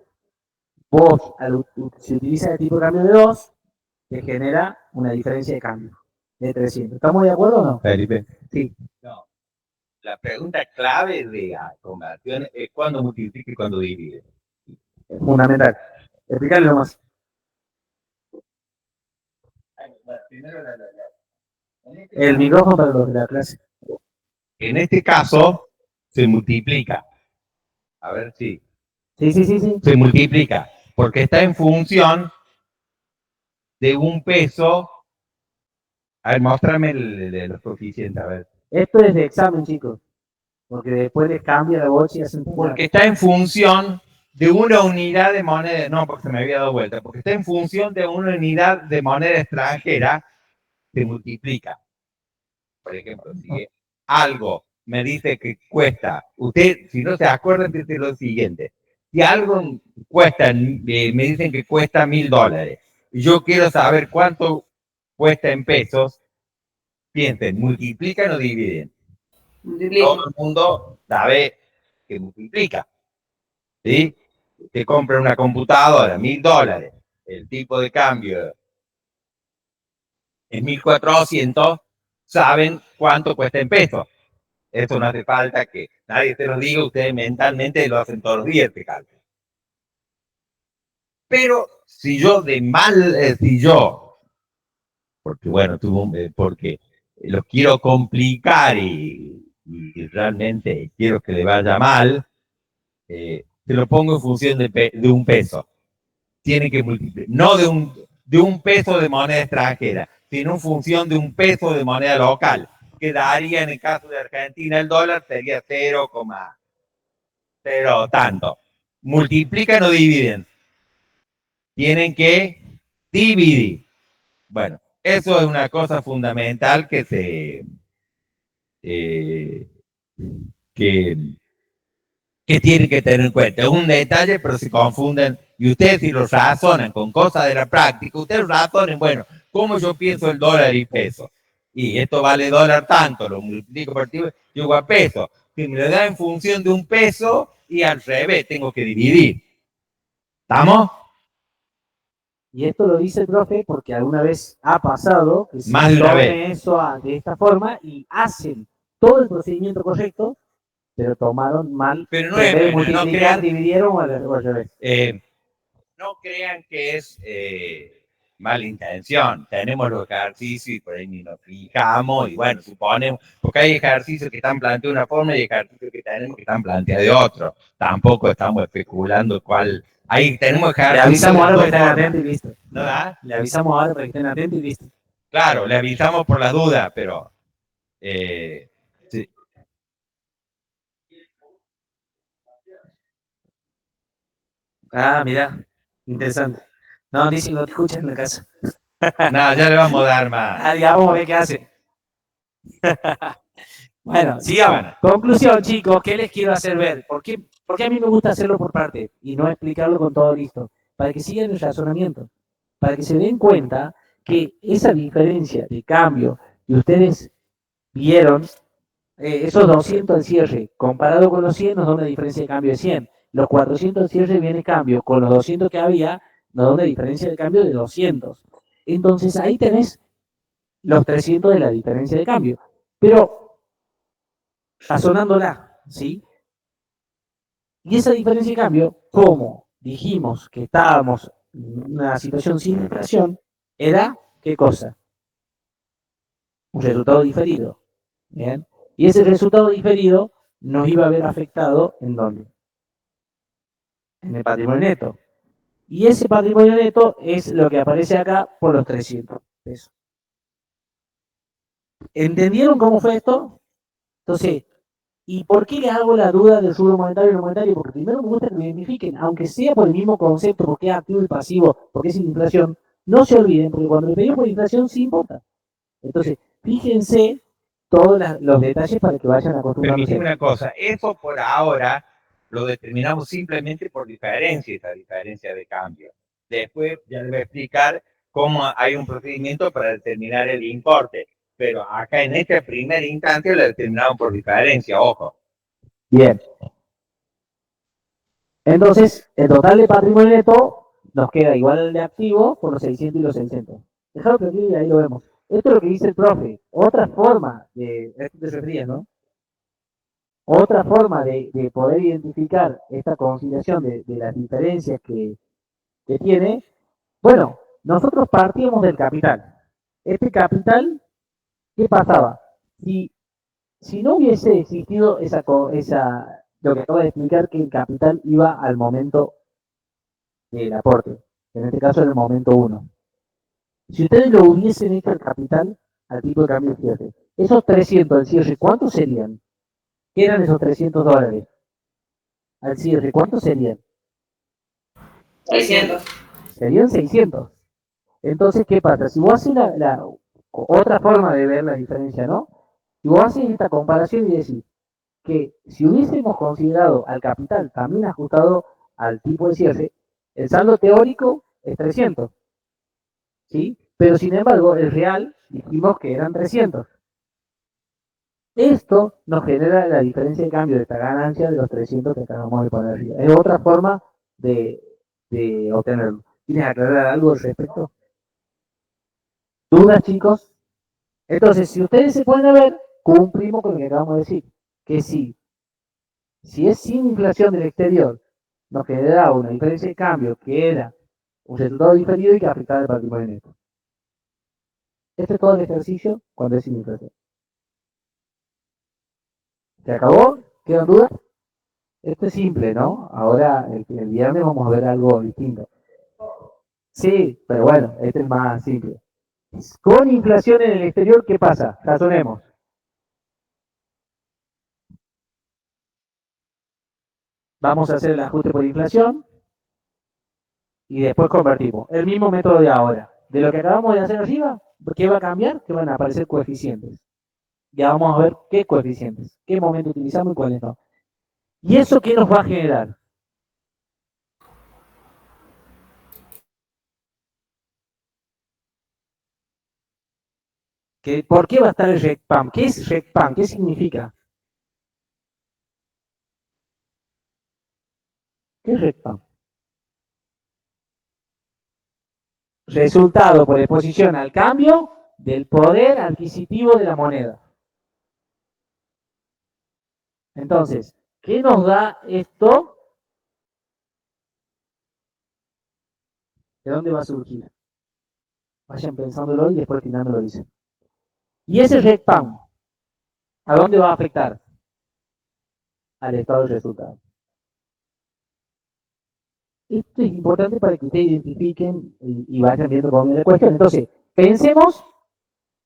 vos, si utilizas el tipo de cambio de 2, te genera una diferencia de cambio de 300. ¿Estamos de acuerdo o no? Felipe. Sí. No. La pregunta clave de la conversión es cuándo multiplica y cuándo divide. Es fundamental. Explicarle nomás. El micrófono para los de la clase. En este caso, se multiplica. A ver si. Sí. Se multiplica. Porque está en función de un peso. A ver, mostrame los coeficientes, a ver. Esto es de examen, chicos. Porque después les cambia la bolsa y hacen... Porque está en función de una unidad de moneda. No, porque se me había dado vuelta. Porque está en función de una unidad de moneda extranjera. Se multiplica. Por ejemplo, si algo me dice que cuesta, usted, si no se acuerda, dice lo siguiente: si algo cuesta, me dicen que cuesta $1.000, y yo quiero saber cuánto cuesta en pesos, piensen, ¿multiplican o dividen? Multiplica. Todo el mundo sabe que multiplica, ¿sí? Usted compra una computadora, $1.000, el tipo de cambio es 1.400, saben cuánto cuesta en pesos. Eso no hace falta que nadie te lo diga, ustedes mentalmente lo hacen todos los días, este cálculo. Pero si yo porque bueno, porque lo quiero complicar y realmente quiero que le vaya mal, te lo pongo en función de un peso. Tiene que multiplicar, no de un peso de moneda extranjera, sino en función de un peso de moneda local. Que daría en el caso de Argentina el dólar sería 0,0 tanto. Multiplican o dividen. Tienen que dividir. Bueno, eso es una cosa fundamental que tienen que tener en cuenta. Es un detalle, pero se confunden. Y ustedes, si los razonan con cosas de la práctica, ustedes razonen, bueno, ¿cómo yo pienso el dólar y peso? Y esto vale dólar tanto, lo multiplico por ti, llego a peso. Si me lo da en función de un peso y al revés, tengo que dividir. ¿Estamos? Y esto lo dice el profe porque alguna vez ha pasado que se Más de una tome eso de esta forma y hacen todo el procedimiento correcto, pero tomaron mal. Pero no en vez de es, multiplicar, no crean, dividieron o al revés. no crean que es mala intención. Tenemos los ejercicios y por ahí ni nos fijamos y bueno, suponemos, porque hay ejercicios que están planteados de una forma y ejercicios que tenemos que están planteados de otro. Tampoco estamos especulando cuál. Ahí tenemos ejercicios. Le avisamos ahora para que estén atentos y listo. ¿No da? Le avisamos ahora para que estén atentos y listo. Claro, le avisamos por las dudas, pero sí. Ah, mira, interesante. No, dice que no te escuchan en la casa. No, ya le vamos a dar más. Ya vamos a ver qué hace. Bueno, sigamos. Bueno. Conclusión, chicos, ¿qué les quiero hacer ver? ¿Por qué a mí me gusta hacerlo por parte y no explicarlo con todo listo? Para que sigan el razonamiento, para que se den cuenta que esa diferencia de cambio que ustedes vieron, esos 200 al cierre, comparado con los 100, nos da una diferencia de cambio de 100. Los 400 al cierre viene cambio, con los 200 que había, nos da una diferencia de cambio de 200. Entonces ahí tenés los 300 de la diferencia de cambio. Pero, razonándola, ¿sí? Y esa diferencia de cambio, como dijimos que estábamos en una situación sin inflación, era, ¿qué cosa? Un resultado diferido. ¿Bien? Y ese resultado diferido nos iba a ver afectado ¿en dónde? En el patrimonio neto. Y ese patrimonio neto es lo que aparece acá por los 300 pesos. ¿Entendieron cómo fue esto? Entonces, ¿y por qué les hago la duda del rubro monetario y no monetario? Porque primero me gusta que me identifiquen, aunque sea por el mismo concepto, porque es activo y pasivo, porque es inflación, no se olviden, porque cuando le pedimos por inflación sí importa. Entonces, fíjense todos los detalles para que vayan acostumbrándose. Permíteme una cosa, eso por ahora lo determinamos simplemente por diferencia, esa diferencia de cambio. Después ya les voy a explicar cómo hay un procedimiento para determinar el importe, pero acá en este primer instante lo determinamos por diferencia, ojo. Bien. Entonces, el total de patrimonio neto nos queda igual al de activo por los 600 y los 600. Dejado que aquí ahí lo vemos. Esto es lo que dice el profe. Otra forma de, esto te refería, ¿no? Otra forma de poder identificar esta conciliación de las diferencias que tiene, bueno, nosotros partíamos del capital. Este capital, ¿qué pasaba? Si no hubiese existido lo que acabo de explicar, que el capital iba al momento del aporte, en este caso en el momento 1. Si ustedes lo hubiesen hecho el capital al tipo de cambio de cierre, esos 300 al cierre, ¿cuántos serían? ¿Qué eran esos $300 al cierre? ¿Cuántos serían? 600. Serían 600. Entonces, ¿qué pasa? Si vos haces otra forma de ver la diferencia, ¿no? Si vos haces esta comparación y decís que si hubiésemos considerado al capital también ajustado al tipo de cierre, el saldo teórico es 300, ¿sí? Pero sin embargo, el real dijimos que eran 300. Esto nos genera la diferencia de cambio de esta ganancia de los 300 que acabamos de poner arriba. Es otra forma de obtenerlo. ¿Tienes que aclarar algo al respecto? ¿Dudas, chicos? Entonces, si ustedes se pueden ver, cumplimos con lo que acabamos de decir. Que si es sin inflación del exterior, nos generaba una diferencia de cambio que era un resultado diferido y que afectaba el patrimonio neto. Este es todo el ejercicio cuando es sin inflación. ¿Se acabó? ¿Quedan dudas? Esto es simple, ¿no? Ahora, el viernes vamos a ver algo distinto. Sí, pero bueno, este es más simple. Con inflación en el exterior, ¿qué pasa? Razonemos. Vamos a hacer el ajuste por inflación y después convertimos. El mismo método de ahora. De lo que acabamos de hacer arriba, ¿qué va a cambiar? Que van a aparecer coeficientes. Ya vamos a ver qué coeficientes, qué momento utilizamos y cuáles no. ¿Y eso qué nos va a generar? ¿Por qué va a estar el RECPAM? ¿Qué es RECPAM? ¿Qué significa? ¿Qué es RECPAM? Resultado por exposición al cambio del poder adquisitivo de la moneda. Entonces, ¿qué nos da esto? ¿De dónde va a surgir? Vayan pensándolo y después al final me lo dicen. Y ese RECPAM, ¿a dónde va a afectar? Al estado del resultado. Esto es importante para que ustedes identifiquen y vayan viendo cómo viene la cuestión. Entonces, pensemos,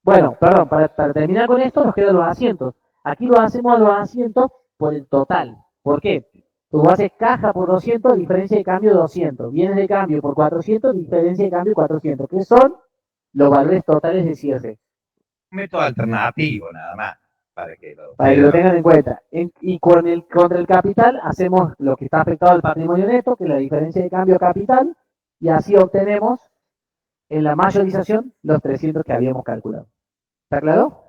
bueno, perdón, para terminar con esto nos quedan los asientos. Aquí lo hacemos a los asientos por el total. ¿Por qué? Tú haces caja por 200, diferencia de cambio 200. Bienes de cambio por 400, diferencia de cambio 400. ¿Qué son? Los valores totales de cierre. Un método alternativo, nada más, para que lo tengan en cuenta. Y contra el capital hacemos lo que está afectado al patrimonio neto, que es la diferencia de cambio capital, y así obtenemos en la mayorización los 300 que habíamos calculado. ¿Está claro?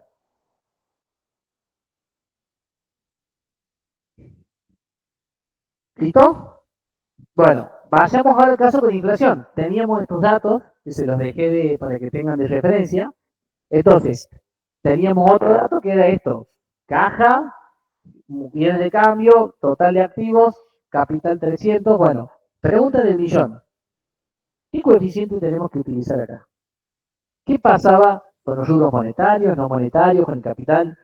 ¿Listo? Bueno, vayamos ahora al caso con inflación. Teníamos estos datos, que se los dejé para que tengan de referencia. Entonces, teníamos otro dato que era esto. Caja, bienes de cambio, total de activos, capital 300. Bueno, pregunta del millón. ¿Qué coeficiente tenemos que utilizar acá? ¿Qué pasaba con los rubros monetarios, no monetarios, con el capital?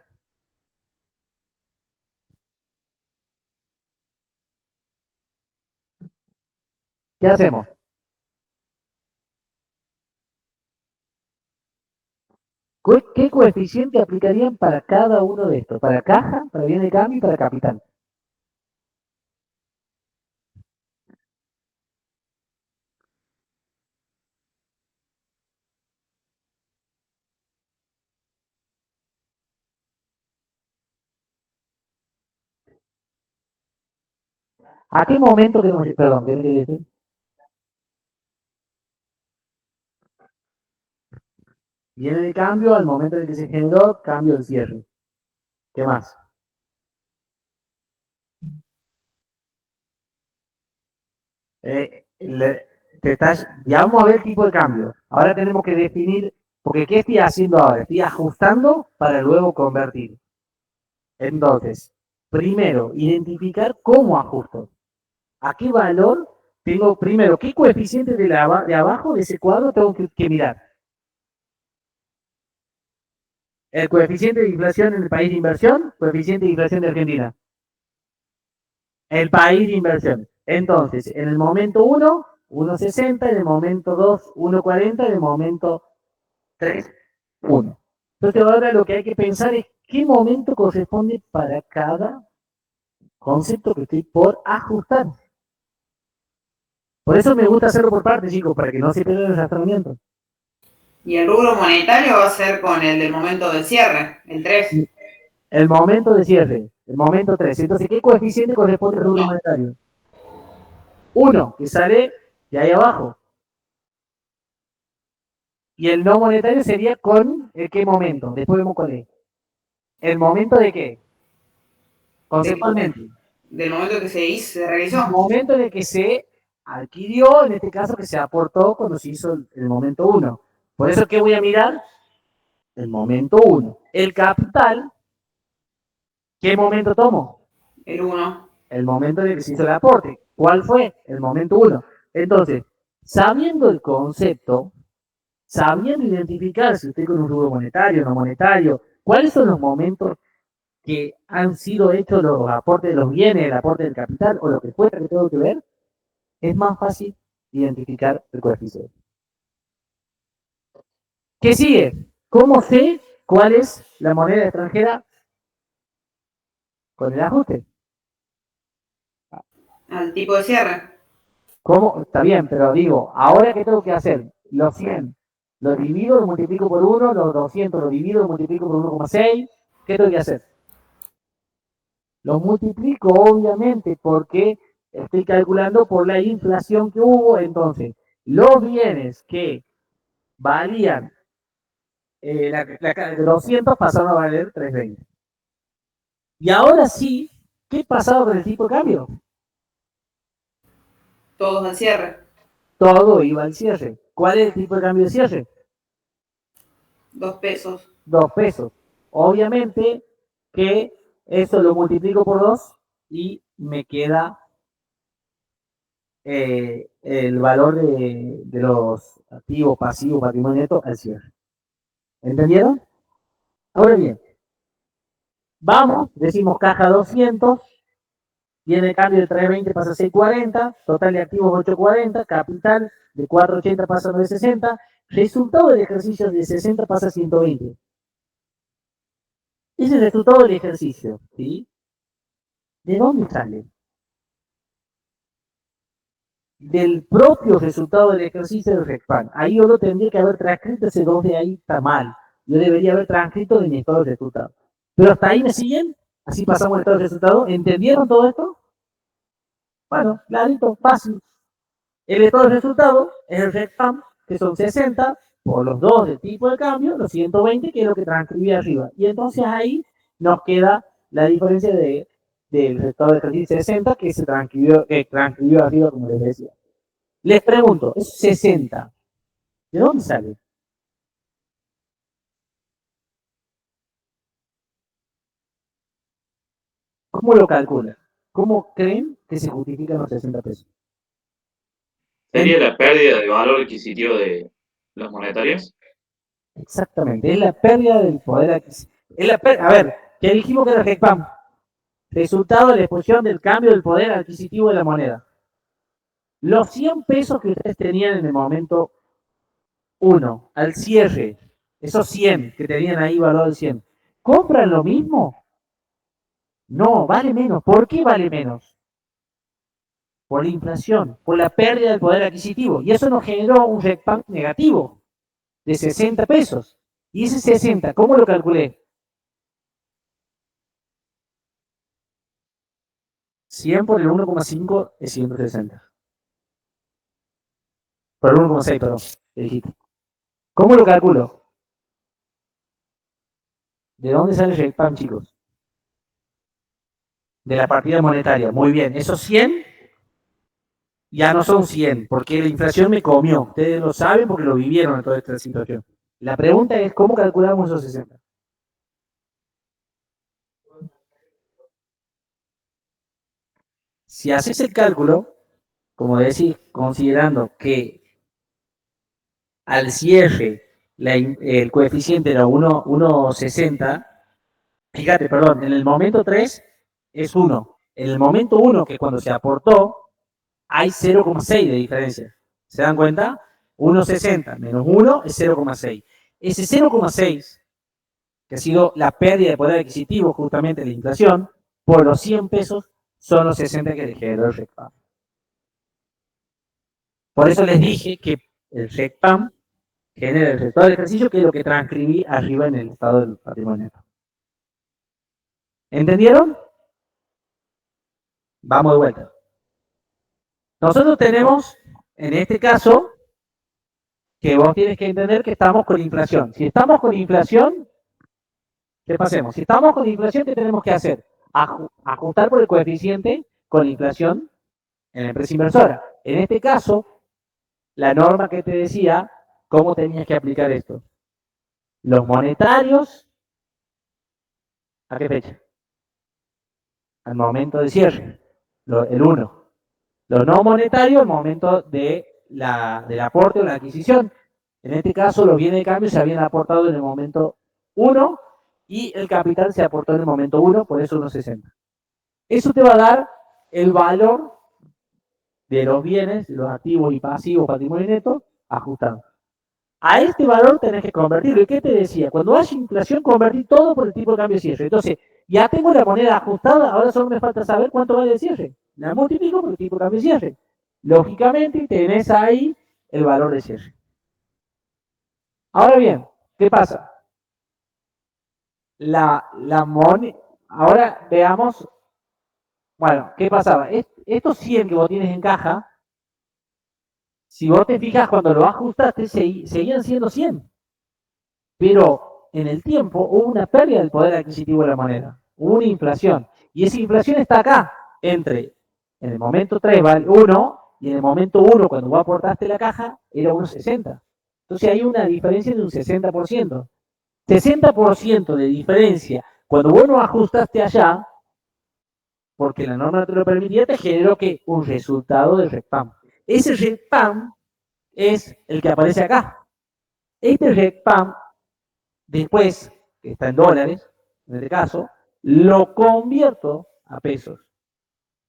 ¿Qué hacemos? ¿Qué coeficiente aplicarían para cada uno de estos? Para caja, para bien de cambio y para capital. ¿A qué momento tenemos, perdón, ¿qué me decir? Viene de cambio al momento en el que se generó cambio del cierre. ¿Qué más? Ya vamos a ver el tipo de cambio. Ahora tenemos que definir, porque ¿qué estoy haciendo ahora? Estoy ajustando para luego convertir. Entonces, primero, identificar cómo ajusto. ¿A qué valor tengo primero? ¿Qué coeficiente de abajo de ese cuadro tengo que mirar? El coeficiente de inflación en el país de inversión, coeficiente de inflación de Argentina. El país de inversión. Entonces, en el momento 1, 1,60, en el momento 2, 1,40, en el momento 3, 1. Entonces ahora lo que hay que pensar es qué momento corresponde para cada concepto que estoy por ajustar. Por eso me gusta hacerlo por partes, chicos, para que no se pierda el razonamiento. Y el rubro monetario va a ser con el del momento del cierre, el 3. El momento de cierre, el momento 3. Entonces, ¿qué coeficiente corresponde al rubro monetario? 1, que sale de ahí abajo. Y el no monetario sería con el qué momento. Después vemos cuál es. ¿El momento de qué? Conceptualmente. Del momento que se hizo, se El realizó. momento en el que se adquirió, en este caso que se aportó cuando se hizo el momento 1. Por eso, ¿qué voy a mirar? El momento 1. El capital, ¿qué momento tomo? El 1. El momento en el que se hizo el aporte. ¿Cuál fue? El momento 1. Entonces, sabiendo el concepto, sabiendo identificar si estoy con un rubro monetario, no monetario, cuáles son los momentos que han sido hechos los aportes de los bienes, el aporte del capital o lo que fuera que tengo que ver, es más fácil identificar el coeficiente. ¿Qué sigue? ¿Cómo sé cuál es la moneda extranjera con el ajuste? Al tipo de cierre. ¿Cómo? Está bien, pero digo, ¿ahora qué tengo que hacer? Los 100, los divido, los multiplico por 1, los 200 los divido, los multiplico por 1,6. ¿Qué tengo que hacer? Los multiplico, obviamente, porque estoy calculando por la inflación que hubo. Entonces, los bienes que valían 200 pasaron a valer 320. Y ahora sí, ¿qué pasaba con el tipo de cambio? Todos al cierre. Todo iba al cierre. ¿Cuál es el tipo de cambio de cierre? 2 pesos. 2 pesos. Obviamente que eso lo multiplico por 2 y me queda el valor de los activos, pasivos, patrimonio neto al cierre. ¿Entendieron? Ahora bien, vamos, decimos caja 200, viene el cambio de 320 pasa a 640, total de activos 840, capital de 480 pasa a 960, resultado del ejercicio de 60 pasa a 120. Ese es el resultado del ejercicio, ¿sí? ¿De dónde sale? Del propio resultado del ejercicio del RECPAN. Ahí yo lo tendría que haber transcrito, ese 2 de ahí está mal. Yo debería haber transcrito de mi estado de resultado. Pero hasta ahí me siguen, así pasamos al estado de resultado. ¿Entendieron todo esto? Bueno, clarito, fácil. El estado de resultado es el RECPAN, que son 60 por los 2 del tipo de cambio, los 120, que es lo que transcribí arriba. Y entonces ahí nos queda la diferencia del resultado de ejercicio 60 que se transcribió arriba, como les decía. Les pregunto, ¿es 60? ¿De dónde sale? ¿Cómo lo calculan? ¿Cómo creen que se justifican los 60 pesos? ¿Sería la pérdida de valor adquisitivo de los monetarios? Exactamente, es la pérdida del poder adquisitivo. A ver, ¿qué dijimos que era el GECPAM? Resultado de la exposición del cambio del poder adquisitivo de la moneda. Los 100 pesos que ustedes tenían en el momento 1, al cierre, esos 100 que tenían ahí valor de 100, ¿compran lo mismo? No, vale menos. ¿Por qué vale menos? Por la inflación, por la pérdida del poder adquisitivo. Y eso nos generó un RECPAM negativo de 60 pesos. Y ese 60, ¿cómo lo calculé? 100 por el 1,5 es 160. Por el 1,6, perdón, te dijiste. ¿Cómo lo calculo? ¿De dónde sale el RECPAM, chicos? De la partida monetaria. Muy bien, esos 100 ya no son 100, porque la inflación me comió. Ustedes lo saben porque lo vivieron en toda esta situación. La pregunta es, ¿cómo calculamos esos 60? Si haces el cálculo, como decís, considerando que al cierre el coeficiente era 1,60, fíjate, perdón, en el momento 3 es 1. En el momento 1, que es cuando se aportó, hay 0,6 de diferencia. ¿Se dan cuenta? 1,60 menos 1 es 0,6. Ese 0,6, que ha sido la pérdida de poder adquisitivo justamente de la inflación, por los 100 pesos son los 60 que le generó el RECPAM. Por eso les dije que el RECPAM genera el resultado del ejercicio, que es lo que transcribí arriba en el estado del patrimonio. ¿Entendieron? Vamos de vuelta. Nosotros tenemos, en este caso, que vos tienes que entender que estamos con inflación. Si estamos con inflación, ¿qué pasemos? Si estamos con inflación, ¿qué tenemos que hacer? Ajustar por el coeficiente con la inflación en la empresa inversora. En este caso, la norma que te decía, ¿cómo tenías que aplicar esto? Los monetarios, ¿a qué fecha? Al momento de cierre, el 1. Los no monetarios, al momento del aporte o la adquisición. En este caso, los bienes de cambio se habían aportado en el momento 1 y el capital se aportó en el momento 1, por eso 1,60. Eso te va a dar el valor de los bienes, los activos y pasivos, patrimonio neto, ajustado. A este valor tenés que convertirlo. ¿Y qué te decía? Cuando haya inflación, convertir todo por el tipo de cambio de cierre. Entonces, ya tengo la moneda ajustada, ahora solo me falta saber cuánto vale el cierre. La multiplico por el tipo de cambio de cierre. Lógicamente, tenés ahí el valor de cierre. Ahora bien, ¿qué pasa? Ahora veamos, bueno, ¿qué pasaba? Estos 100 que vos tienes en caja, si vos te fijas, cuando lo ajustaste, seguían siendo 100. Pero en el tiempo hubo una pérdida del poder adquisitivo de la moneda. Hubo una inflación. Y esa inflación está acá, en el momento 3 vale 1, y en el momento 1, cuando vos aportaste la caja, era 1,60. Entonces hay una diferencia de un 60%. 60% de diferencia. Cuando vos no ajustaste allá, porque la norma no te lo permitía, te generó que un resultado del RECPAM. Ese RECPAM es el que aparece acá. Este RECPAM, después, que está en dólares, en este caso, lo convierto a pesos.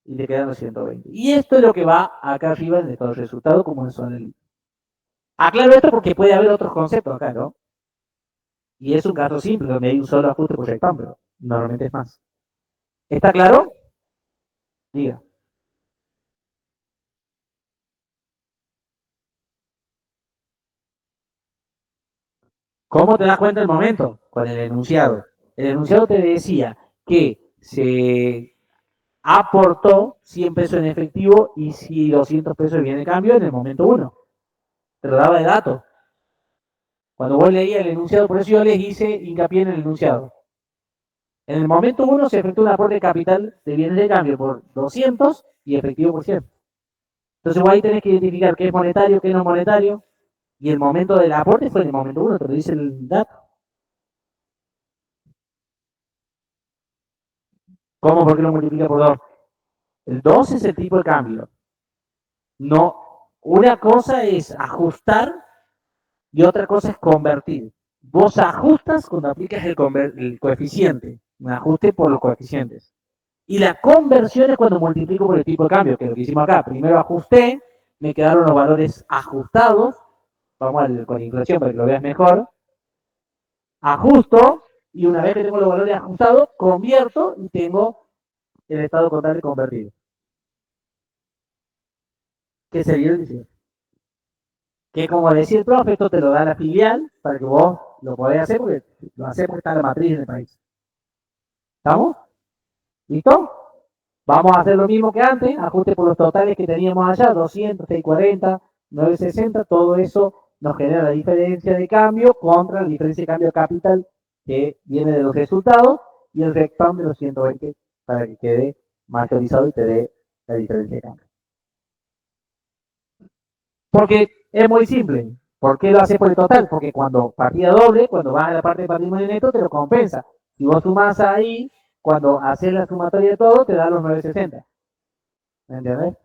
Y le quedan los 120. Y esto es lo que va acá arriba en el estado de resultado, como en zona libre. Aclaro esto porque puede haber otros conceptos acá, ¿no? Y es un caso simple, donde hay un solo ajuste por RECPAM, pero normalmente es más. ¿Está claro? Diga. ¿Cómo te das cuenta del momento? Con el enunciado. El enunciado te decía que se aportó 100 pesos en efectivo y si 200 pesos viene de cambio en el momento 1. Te lo daba de dato. Cuando vos leías el enunciado, por eso yo les hice hincapié en el enunciado. En el momento 1 se efectuó un aporte de capital de bienes de cambio por 200 y efectivo por 100. Entonces vos ahí tenés que identificar qué es monetario, qué no es monetario. Y el momento del aporte fue en el momento 1, te lo dice el dato. ¿Cómo? ¿Por qué lo multiplica por 2? El 2 es el tipo de cambio. No, una cosa es ajustar y otra cosa es convertir. Vos ajustas cuando aplicas el coeficiente, un ajuste por los coeficientes. Y la conversión es cuando multiplico por el tipo de cambio, que es lo que hicimos acá. Primero ajusté me quedaron los valores ajustados, con inflación para que lo veas mejor, ajusto, y una vez que tengo los valores ajustados, convierto y tengo el estado contable convertido. ¿Qué sería el 18? Que como decía el profe, esto te lo da la filial para que vos lo podés hacer porque lo hacemos porque está en la matriz en el país. ¿Estamos? ¿Listo? Vamos a hacer lo mismo que antes, ajuste por los totales que teníamos allá, 200, 640, 960, todo eso nos genera la diferencia de cambio contra la diferencia de cambio de capital que viene de los resultados y el rectángulo de los 120 para que quede mayorizado y te dé la diferencia de cambio. Porque es muy simple. ¿Por qué lo haces por el total? Porque cuando partida doble, cuando vas a la parte de patrimonio neto, te lo compensa. Si vos sumás ahí, cuando haces la sumatoria de todo, te da los 960. ¿Me entiendes?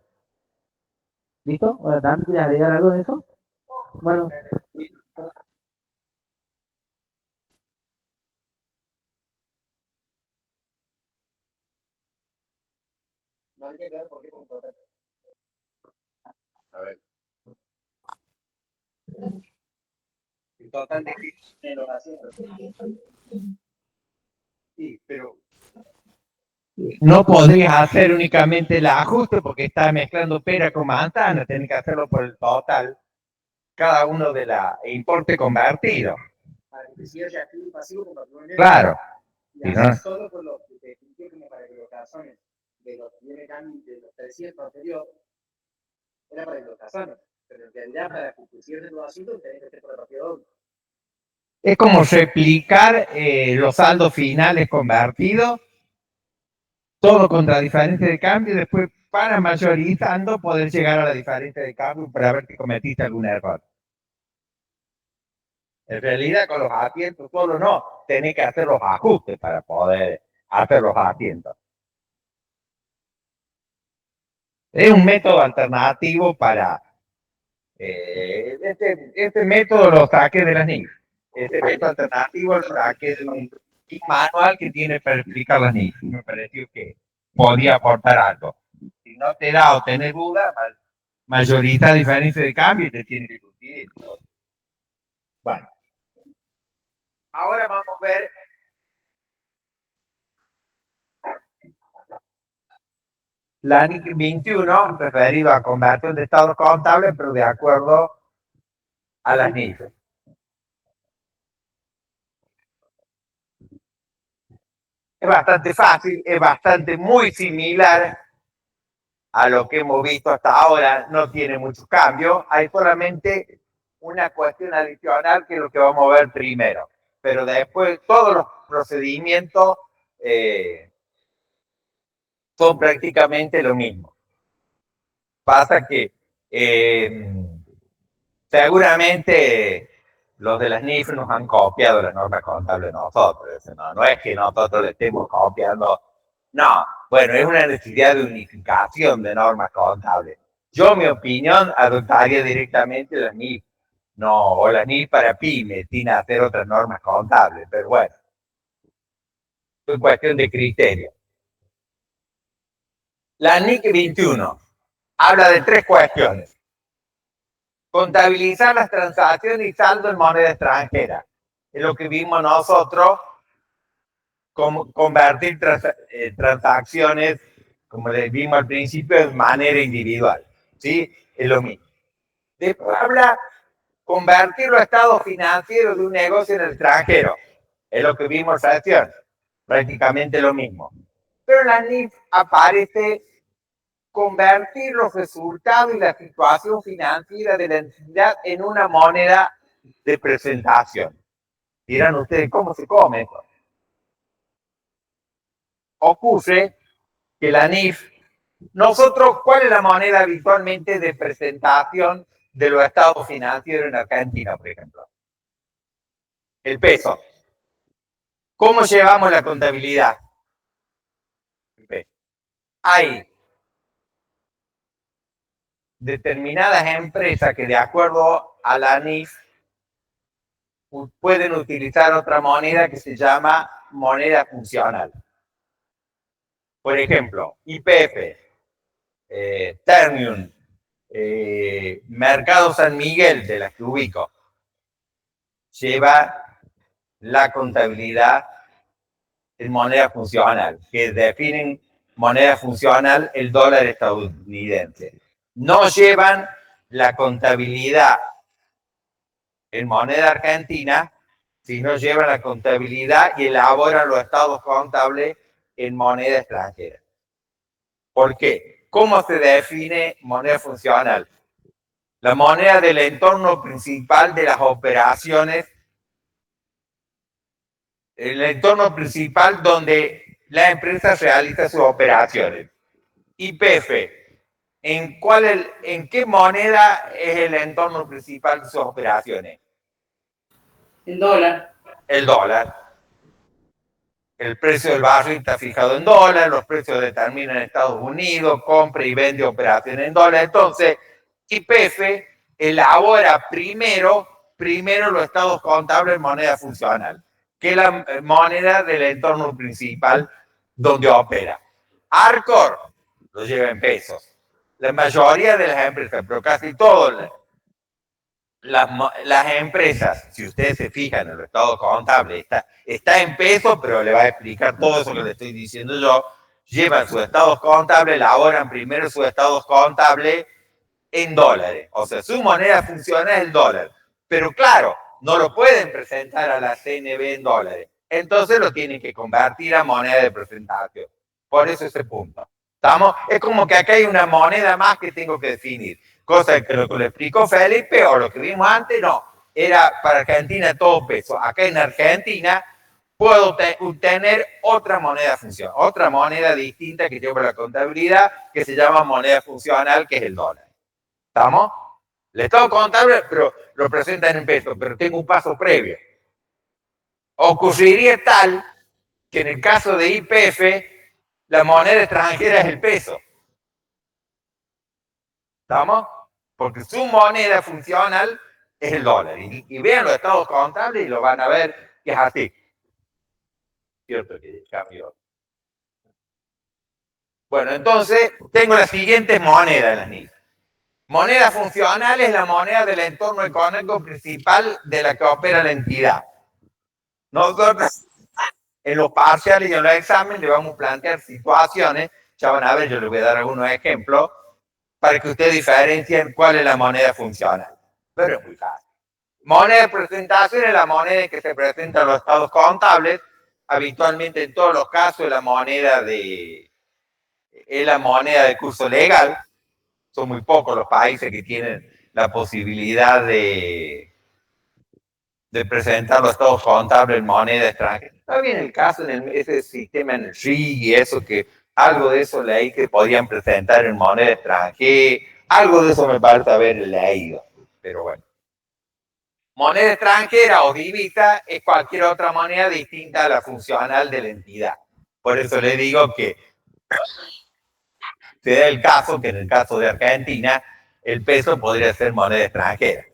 ¿Listo? Ahora, ¿Dan quieres agregar algo de eso? Bueno. A ver. El total de los asientos. Sí, pero no podrías hacer únicamente el ajuste porque estás mezclando pera con manzana, tenés que hacerlo por el total, cada uno de la importe convertido. Claro. Y no, solo por lo que te expliqué como para que los cazones de los bienes de los 300 anteriores era para los cazones, pero en realidad para que pusieran los asuntos tenés que hacer por la partida doble. Es como replicar los saldos finales convertidos, todo contra diferencia de cambio, y después para mayorizando poder llegar a la diferencia de cambio para ver si cometiste algún error. En realidad con los asientos solo no, tenés que hacer los ajustes para poder hacer los asientos. Es un método alternativo para... este método lo saqué de la NIF. Este método alternativo lo saqué de un manual que tiene para explicar las NIF. Me pareció que podía aportar algo. Si no te da o tenés duda, mayoriza diferencia de cambio y te tiene que discutir. Bueno. Ahora vamos a ver la NIC 21, referido a conversión de estados contables, pero de acuerdo a las NIF. Es bastante fácil, es bastante muy similar a lo que hemos visto hasta ahora, no tiene muchos cambios, hay solamente una cuestión adicional que es lo que vamos a ver primero, pero después todos los procedimientos son prácticamente lo mismo. Pasa que seguramente los de las NIF nos han copiado las normas contables de nosotros. No es que nosotros le estemos copiando. No, bueno, es una necesidad de unificación de normas contables. Yo, mi opinión, adoptaría directamente las NIF. No, o las NIF para pymes, sin hacer otras normas contables. Pero bueno, es cuestión de criterio. La NIC 21 habla de 3 cuestiones. Contabilizar las transacciones y saldo en moneda extranjera. Es lo que vimos nosotros, como convertir transacciones, como les vimos al principio, de manera individual. ¿Sí? Es lo mismo. Después habla convertir los estados financieros de un negocio en el extranjero. Es lo que vimos recién. Prácticamente lo mismo. Pero en la NIF aparece convertir los resultados y la situación financiera de la entidad en una moneda de presentación. Dirán ustedes, ¿cómo se come esto? Ocurre que la NIF, nosotros, ¿cuál es la moneda habitualmente de presentación de los estados financieros en Argentina, por ejemplo? El peso. ¿Cómo llevamos la contabilidad? El peso. Hay determinadas empresas que de acuerdo a la NIF pueden utilizar otra moneda que se llama moneda funcional. Por ejemplo, YPF, Ternium, Mercado San Miguel, de las que ubico, lleva la contabilidad en moneda funcional, que definen moneda funcional el dólar estadounidense. No llevan la contabilidad en moneda argentina, sino llevan la contabilidad y elaboran los estados contables en moneda extranjera. ¿Por qué? ¿Cómo se define moneda funcional? La moneda del entorno principal de las operaciones, el entorno principal donde la empresa realiza sus operaciones. YPF, ¿en qué moneda es el entorno principal de sus operaciones? El dólar. El dólar. El precio del barril está fijado en dólar, los precios determinan en Estados Unidos, compra y vende operaciones en dólar. Entonces, YPF elabora primero los estados contables en moneda funcional, que es la moneda del entorno principal donde opera. Arcor lo lleva en pesos. La mayoría de las empresas, pero casi todas las empresas, si ustedes se fijan en el estado contable, está en pesos, pero le va a explicar todo eso que le estoy diciendo yo, llevan sus estados contables, elaboran primero sus estados contables en dólares. O sea, su moneda funciona es el dólar. Pero claro, no lo pueden presentar a la CNB en dólares. Entonces lo tienen que convertir a moneda de presentación. Por eso ese punto. ¿Estamos? Es como que acá hay una moneda más que tengo que definir. Cosa que lo que le explicó Felipe o lo que vimos antes, no. Era para Argentina todo peso. Acá en Argentina puedo tener otra moneda funcional, otra moneda distinta que lleva la contabilidad, que se llama moneda funcional, que es el dólar. ¿Estamos? El estado contable, pero lo presentan en pesos, pero tengo un paso previo. Ocurriría tal que en el caso de YPF, la moneda extranjera es el peso. ¿Estamos? Porque su moneda funcional es el dólar. Y vean los estados contables y lo van a ver que es así. Cierto que cambió. Bueno, entonces tengo las siguientes monedas en las NIF. Moneda funcional es la moneda del entorno económico principal de la que opera la entidad. Nosotros en los parciales y en los exámenes le vamos a plantear situaciones, ya van a ver, yo les voy a dar algunos ejemplos, para que ustedes diferencien cuál es la moneda funcional. Pero es muy fácil. Moneda de presentación es la moneda en que se presentan los estados contables, habitualmente en todos los casos es la moneda de curso legal. Son muy pocos los países que tienen la posibilidad de presentar los estados contables en moneda extranjera. Está bien el caso en ese sistema en el RIG y eso, que algo de eso leí que podían presentar en moneda extranjera, algo de eso me parece haber leído, pero bueno. Moneda extranjera o divisa es cualquier otra moneda distinta a la funcional de la entidad. Por eso le digo que se da el caso que en el caso de Argentina el peso podría ser moneda extranjera.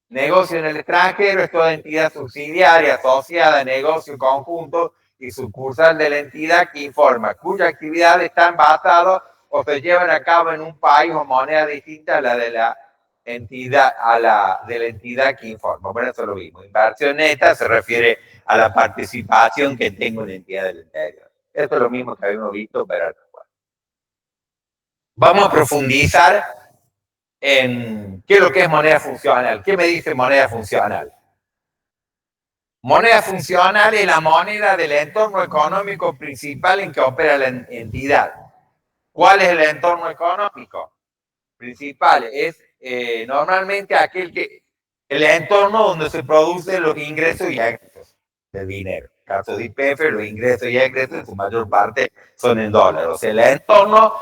Negocio en el extranjero es toda entidad subsidiaria asociada a negocio conjunto y sucursal de la entidad que informa, cuya actividad están basadas o se llevan a cabo en un país o moneda distinta a la de la entidad que informa. Bueno, eso lo vimos. Inversión neta se refiere a la participación que tengo en la entidad del exterior. Esto es lo mismo que habíamos visto, pero vamos a profundizar en qué es lo que es moneda funcional. ¿Qué me dice moneda funcional? Moneda funcional es la moneda del entorno económico principal en que opera la entidad. ¿Cuál es el entorno económico principal? Es normalmente el entorno donde se producen los ingresos y egresos del dinero. En el caso de YPF, los ingresos y egresos en su mayor parte son en dólares. O sea, el entorno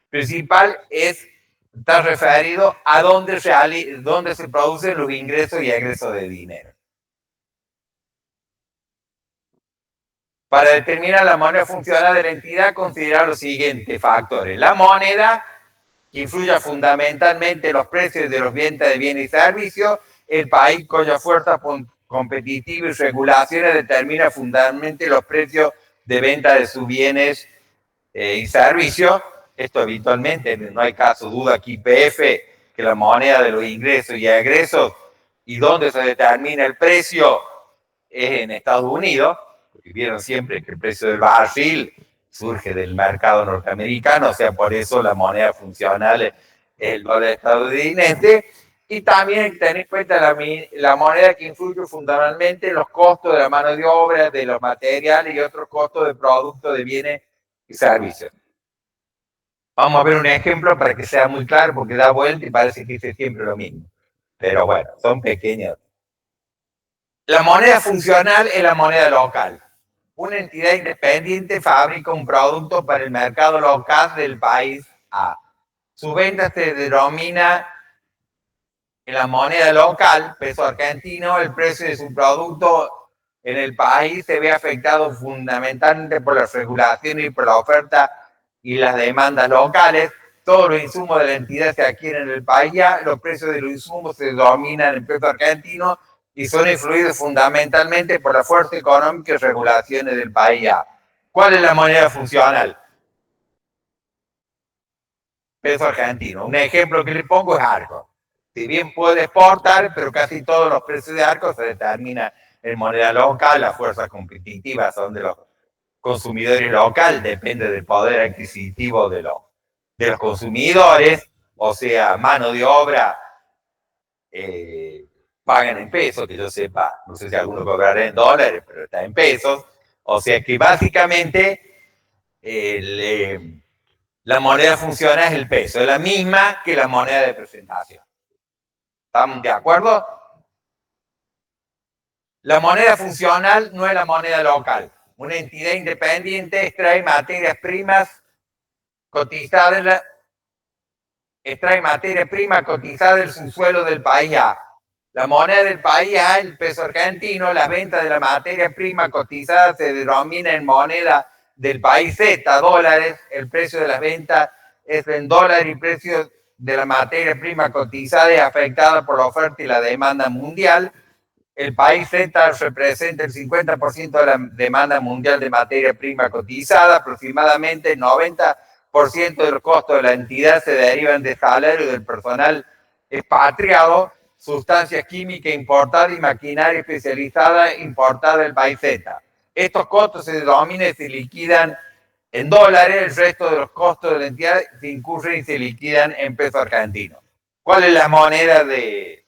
principal está referido a donde se producen los ingresos y egresos de dinero. Para determinar la moneda funcional de la entidad, considerar los siguientes factores. La moneda, que influye fundamentalmente en los precios de los ventas de bienes y servicios. El país cuya fuerza competitiva y regulaciones determina fundamentalmente los precios de venta de sus bienes y servicios. Esto habitualmente, no hay caso, duda aquí IPF, que la moneda de los ingresos y egresos y donde se determina el precio es en Estados Unidos, porque vieron siempre que el precio del barril surge del mercado norteamericano, o sea, por eso la moneda funcional es el dólar estadounidense. Y también hay que tener en cuenta la moneda que influye fundamentalmente en los costos de la mano de obra, de los materiales y otros costos de productos, de bienes y servicios. Vamos a ver un ejemplo para que sea muy claro, porque da vuelta y parece que dice siempre lo mismo. Pero bueno, son pequeños. La moneda funcional es la moneda local. Una entidad independiente fabrica un producto para el mercado local del país A. Su venta se denomina en la moneda local, peso argentino. El precio de su producto en el país se ve afectado fundamentalmente por las regulaciones y por la oferta y las demandas locales. Todos los insumos de la entidad se adquieren en el país A. Los precios de los insumos se denominan en peso argentino y son influidos fundamentalmente por la fuerza económica y regulaciones del país A. ¿Cuál es la moneda funcional? Peso argentino. Un ejemplo que le pongo es Arco. Si bien puede exportar, pero casi todos los precios de Arco se determinan en moneda local. Las fuerzas competitivas son de los consumidores locales, depende del poder adquisitivo de los consumidores, o sea, mano de obra pagan en pesos, que yo sepa, no sé si alguno cobrará en dólares, pero está en pesos, o sea que básicamente la moneda funcional es el peso, es la misma que la moneda de presentación. ¿Estamos de acuerdo? La moneda funcional no es la moneda local. Una entidad independiente extrae materias primas cotizadas del subsuelo del país A. La moneda del país A, el peso argentino. La venta de la materia prima cotizada se denomina en moneda del país Z, dólares. El precio de las ventas es en dólares y el precio de la materia prima cotizada es afectada por la oferta y la demanda mundial. El país Z representa el 50% de la demanda mundial de materia prima cotizada. Aproximadamente el 90% de los costos de la entidad se derivan de salario del personal expatriado, sustancias químicas importadas y maquinaria especializada importada del país Z. Estos costos se denominan y se liquidan en dólares. El resto de los costos de la entidad se incurren y se liquidan en peso argentino. ¿Cuál es la moneda que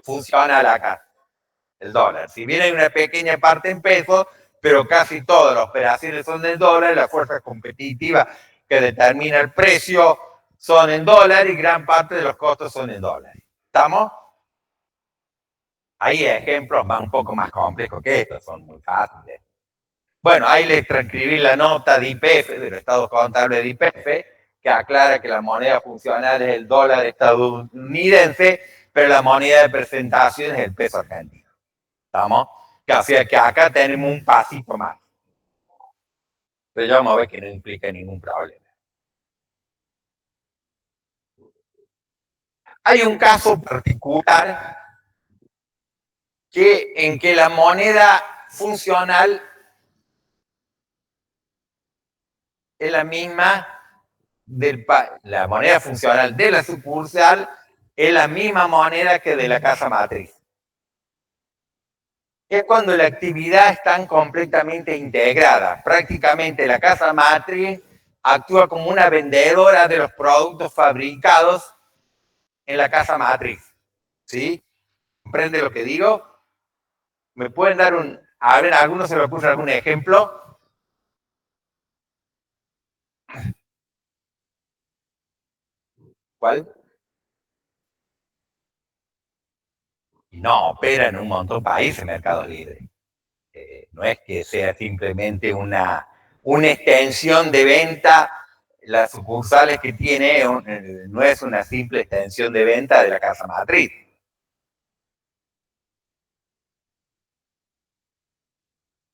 funciona acá? El dólar. Si bien hay una pequeña parte en pesos, pero casi todas las operaciones son en dólar, las fuerzas competitivas que determinan el precio son en dólar y gran parte de los costos son en dólares. ¿Estamos? Hay ejemplos un poco más complejos que estos, son muy fáciles. Bueno, ahí les transcribí la nota de IPF, de los estados contables de IPF, que aclara que la moneda funcional es el dólar estadounidense, pero la moneda de presentación es el peso argentino. ¿Estamos? O sea que acá tenemos un pasito más. Pero ya vamos a ver que no implica ningún problema. Hay un caso particular en que la moneda funcional es la misma la moneda funcional de la sucursal es la misma moneda que de la casa matriz. Es cuando la actividad está completamente integrada. Prácticamente la casa matriz actúa como una vendedora de los productos fabricados en la casa matriz. ¿Sí? ¿Comprende lo que digo? ¿Me pueden dar a ver, a algunos se me ocurre algún ejemplo? ¿Cuál? No, opera en un montón de países Mercado Libre. No es que sea simplemente una extensión de venta. Las sucursales que tiene no es una simple extensión de venta de la casa matriz.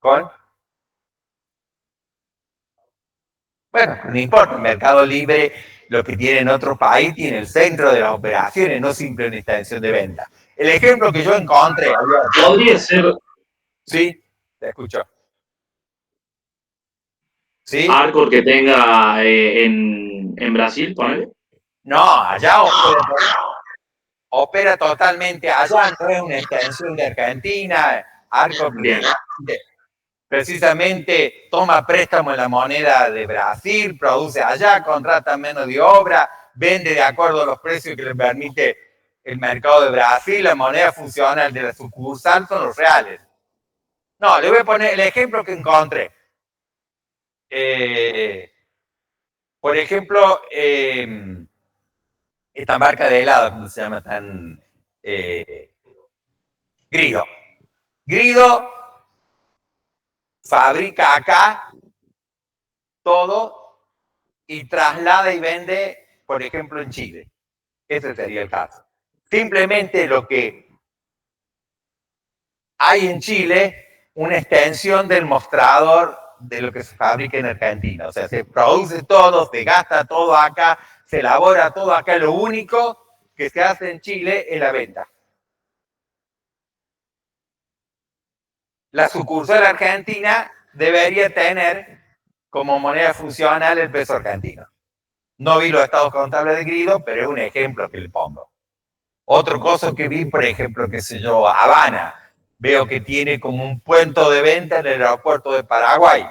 ¿Con? Bueno, no importa, Mercado Libre lo que tiene en otro país tiene el centro de las operaciones, no simple una extensión de venta. El ejemplo que yo encontré... Podría ser, Sí, te escucho. ¿Sí? Arcor que tenga en Brasil, ponele. No, allá opera totalmente allá, no es una extensión de Argentina. Arcor Bien. precisamente toma préstamo en la moneda de Brasil, produce allá, contrata menos de obra, vende de acuerdo a los precios que le permite el mercado de Brasil, la moneda funcional de la sucursal son los reales. No, le voy a poner el ejemplo que encontré. Por ejemplo, esta marca de helado, ¿cómo se llama? Grido. Grido fabrica acá todo y traslada y vende, por ejemplo, en Chile. Ese sería el caso. Simplemente lo que hay en Chile, una extensión del mostrador de lo que se fabrica en Argentina. O sea, se produce todo, se gasta todo acá, se elabora todo acá. Lo único que se hace en Chile es la venta. La sucursal argentina debería tener como moneda funcional el peso argentino. No vi los estados contables de Grido, pero es un ejemplo que le pongo. Otro cosa que vi, por ejemplo, qué sé yo, Habana. Veo que tiene como un punto de venta en el aeropuerto de Paraguay.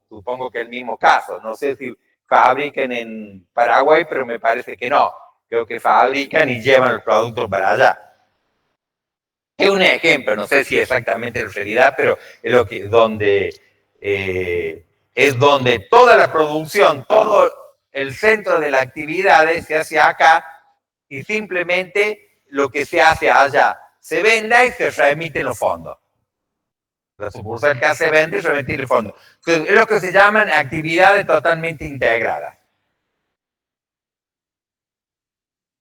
Supongo que es el mismo caso. No sé si fabrican en Paraguay, pero me parece que no. Creo que fabrican y llevan el producto para allá. Es un ejemplo, no sé si exactamente en realidad, pero es lo que es donde toda la producción, todo el centro de las actividades se hace acá y simplemente lo que se hace allá se venda y se remiten los fondos. La sucursal que hace vende y remite los fondos. Entonces, es lo que se llaman actividades totalmente integradas.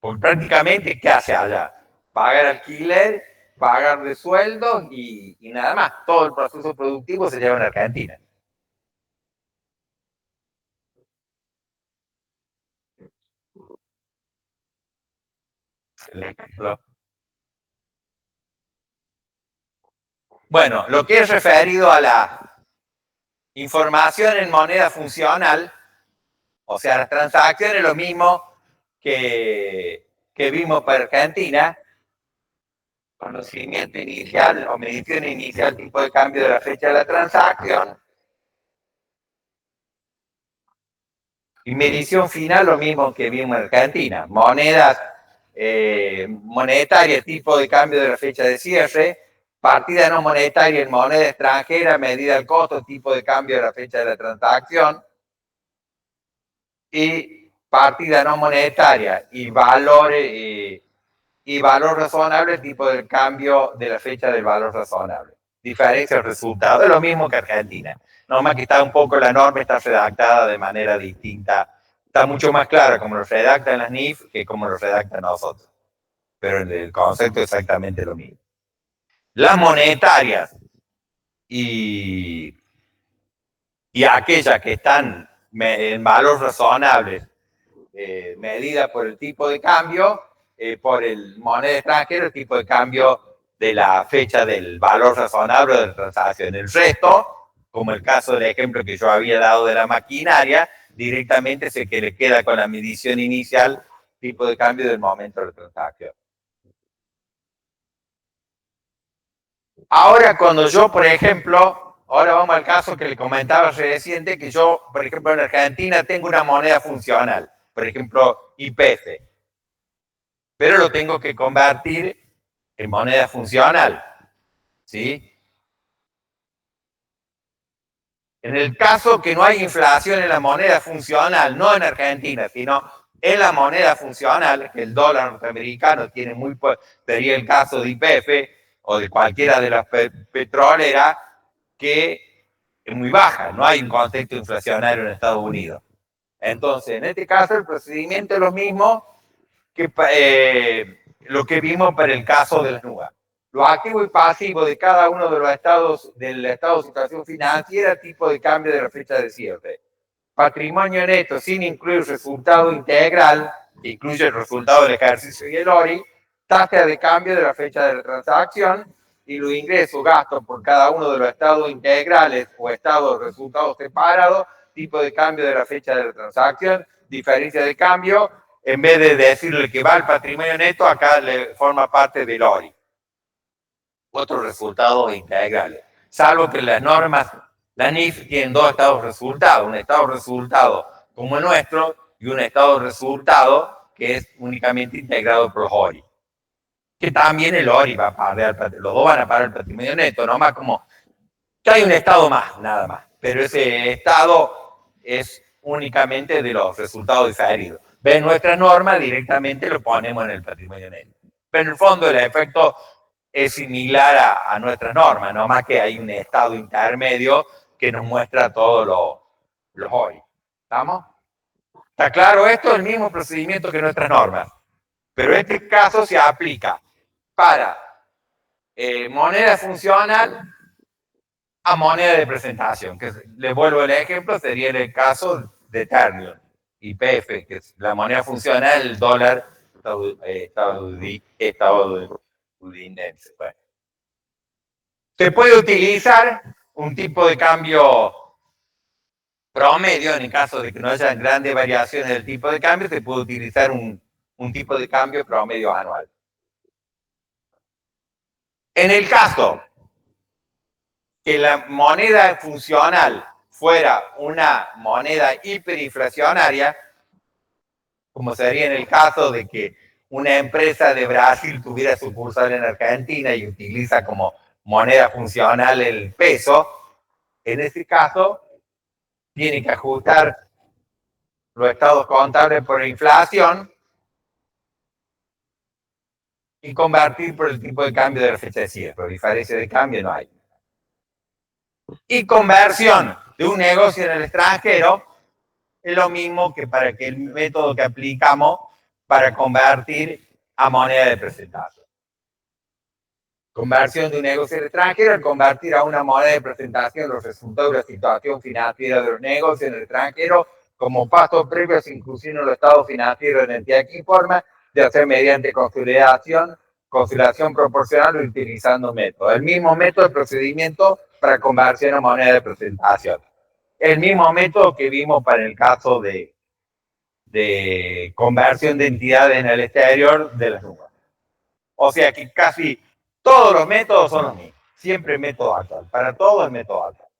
Porque prácticamente, ¿qué hace allá? Pagar alquiler, pagar de sueldos y nada más. Todo el proceso productivo se lleva en Argentina. El ejemplo. Bueno, lo que es referido a la información en moneda funcional, o sea, las transacciones, lo mismo que vimos para Argentina, conocimiento inicial o medición inicial, tipo de cambio de la fecha de la transacción, y medición final, lo mismo que vimos en Argentina, monedas monetarias, tipo de cambio de la fecha de cierre, partida no monetaria en moneda extranjera, medida el costo, tipo de cambio de la fecha de la transacción, y partida no monetaria y valor razonable, tipo del cambio de la fecha del valor razonable. Diferencia el resultado, es lo mismo que Argentina. No más que está un poco la norma, está redactada de manera distinta. Está mucho más clara como lo redactan las NIF que como lo redactan nosotros. Pero el concepto es exactamente lo mismo. Las monetarias y aquellas que están en valor razonable, medida por el tipo de cambio, por el moneda extranjera, el tipo de cambio de la fecha del valor razonable de la transacción. El resto, como el caso del ejemplo que yo había dado de la maquinaria, directamente se le queda con la medición inicial, tipo de cambio del momento de la transacción. Ahora, cuando yo, por ejemplo, ahora vamos al caso que le comentaba reciente, que yo, por ejemplo, en Argentina tengo una moneda funcional, por ejemplo, IPF, pero lo tengo que convertir en moneda funcional, ¿sí? En el caso que no hay inflación en la moneda funcional, no en Argentina, sino en la moneda funcional, que el dólar norteamericano tiene sería el caso de IPF o de cualquiera de las petroleras, que es muy baja, no hay un contexto inflacionario en Estados Unidos. Entonces, en este caso, el procedimiento es lo mismo que lo que vimos para el caso de las nubes. Los activos y pasivos de cada uno de los estados del estado de situación financiera, tipo de cambio de la fecha de cierre. Patrimonio neto sin incluir resultado integral, que incluye el resultado del ejercicio y el ORI, tasa de cambio de la fecha de la transacción y los ingresos, gastos por cada uno de los estados integrales o estados resultados separados, tipo de cambio de la fecha de la transacción, diferencia de cambio, en vez de decirle que va al patrimonio neto, acá le forma parte del ORI. Otros resultados integrales. Salvo que las normas, la NIF tienen dos estados resultados. Un estado resultado como el nuestro y un estado resultado que es únicamente integrado por los ORI. Que también el ORI va a pagar, los dos van a pagar el patrimonio neto, nomás como que hay un estado más, nada más. Pero ese estado es únicamente de los resultados diferidos. Ven nuestra norma, directamente lo ponemos en el patrimonio neto. Pero en el fondo el efecto es similar a nuestra norma, nomás que hay un estado intermedio que nos muestra todos los ORI. ¿Estamos? ¿Está claro esto? El mismo procedimiento que nuestras normas. Pero este caso se aplica para moneda funcional a moneda de presentación, que les vuelvo el ejemplo, sería el caso de Ternium, YPF, que es la moneda funcional, el dólar estadounidense. Bueno. Se puede utilizar un tipo de cambio promedio, en el caso de que no haya grandes variaciones del tipo de cambio, se puede utilizar un tipo de cambio promedio anual. En el caso que la moneda funcional fuera una moneda hiperinflacionaria, como sería en el caso de que una empresa de Brasil tuviera sucursal en Argentina y utiliza como moneda funcional el peso, en ese caso tiene que ajustar los estados contables por inflación y convertir por el tipo de cambio de la fecha de cierre, pero diferencia de cambio no hay. Y conversión de un negocio en el extranjero es lo mismo que para que el método que aplicamos para convertir a moneda de presentación. Conversión de un negocio en el extranjero, al convertir a una moneda de presentación los resultados de la situación financiera de los negocios en el extranjero como paso previo a su inclusión en los estados financieros de la entidad que informa, de hacer mediante conciliación proporcional o utilizando métodos. El mismo método de procedimiento para conversión a moneda de presentación. El mismo método que vimos para el caso de conversión de entidades en el exterior de las nubes. O sea que casi todos los métodos son los mismos. Siempre método actual. Para todo el método actual.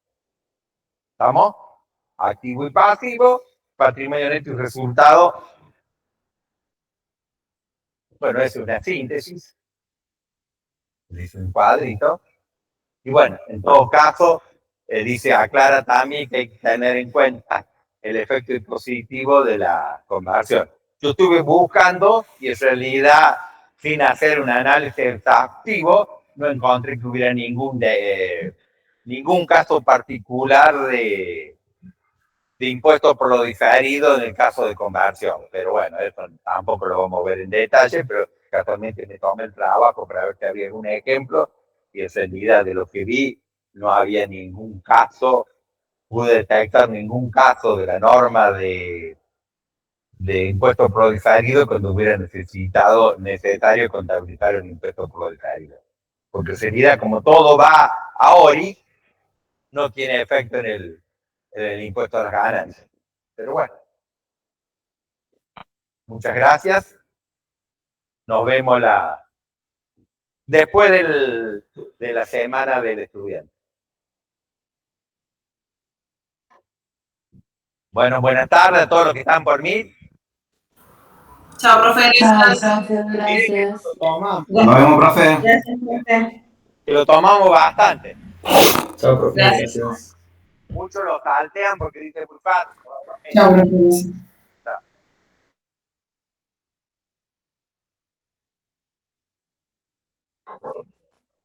¿Estamos? Activo y pasivo, patrimonio neto y resultado. Bueno, es una síntesis. Dice un cuadrito. Y bueno, en todo caso, dice, aclara también que hay que tener en cuenta el efecto positivo de la conversión. Yo estuve buscando y en realidad, sin hacer un análisis exhaustivo, no encontré que hubiera ningún caso particular de impuesto por lo diferido en el caso de conversión. Pero bueno, eso tampoco lo vamos a ver en detalle, pero casualmente me tomé el trabajo para ver si había algún ejemplo y en realidad de lo que vi no había ningún caso, pude detectar ningún caso de la norma de impuesto por lo diferido cuando hubiera necesario contabilizar el impuesto por lo diferido. Porque en realidad, como todo va a ORI, no tiene efecto en el impuesto a las ganancias. Pero bueno. Muchas gracias. Nos vemos después de la semana del estudiante. Bueno, buenas tardes a todos los que están por mí. Chao, profe. Chao, gracias. Nos vemos, profe. Gracias, profe. Que lo tomamos bastante. Chao, profe. Gracias. Muchos lo saltean porque dicen muy fácil. Chao, profe.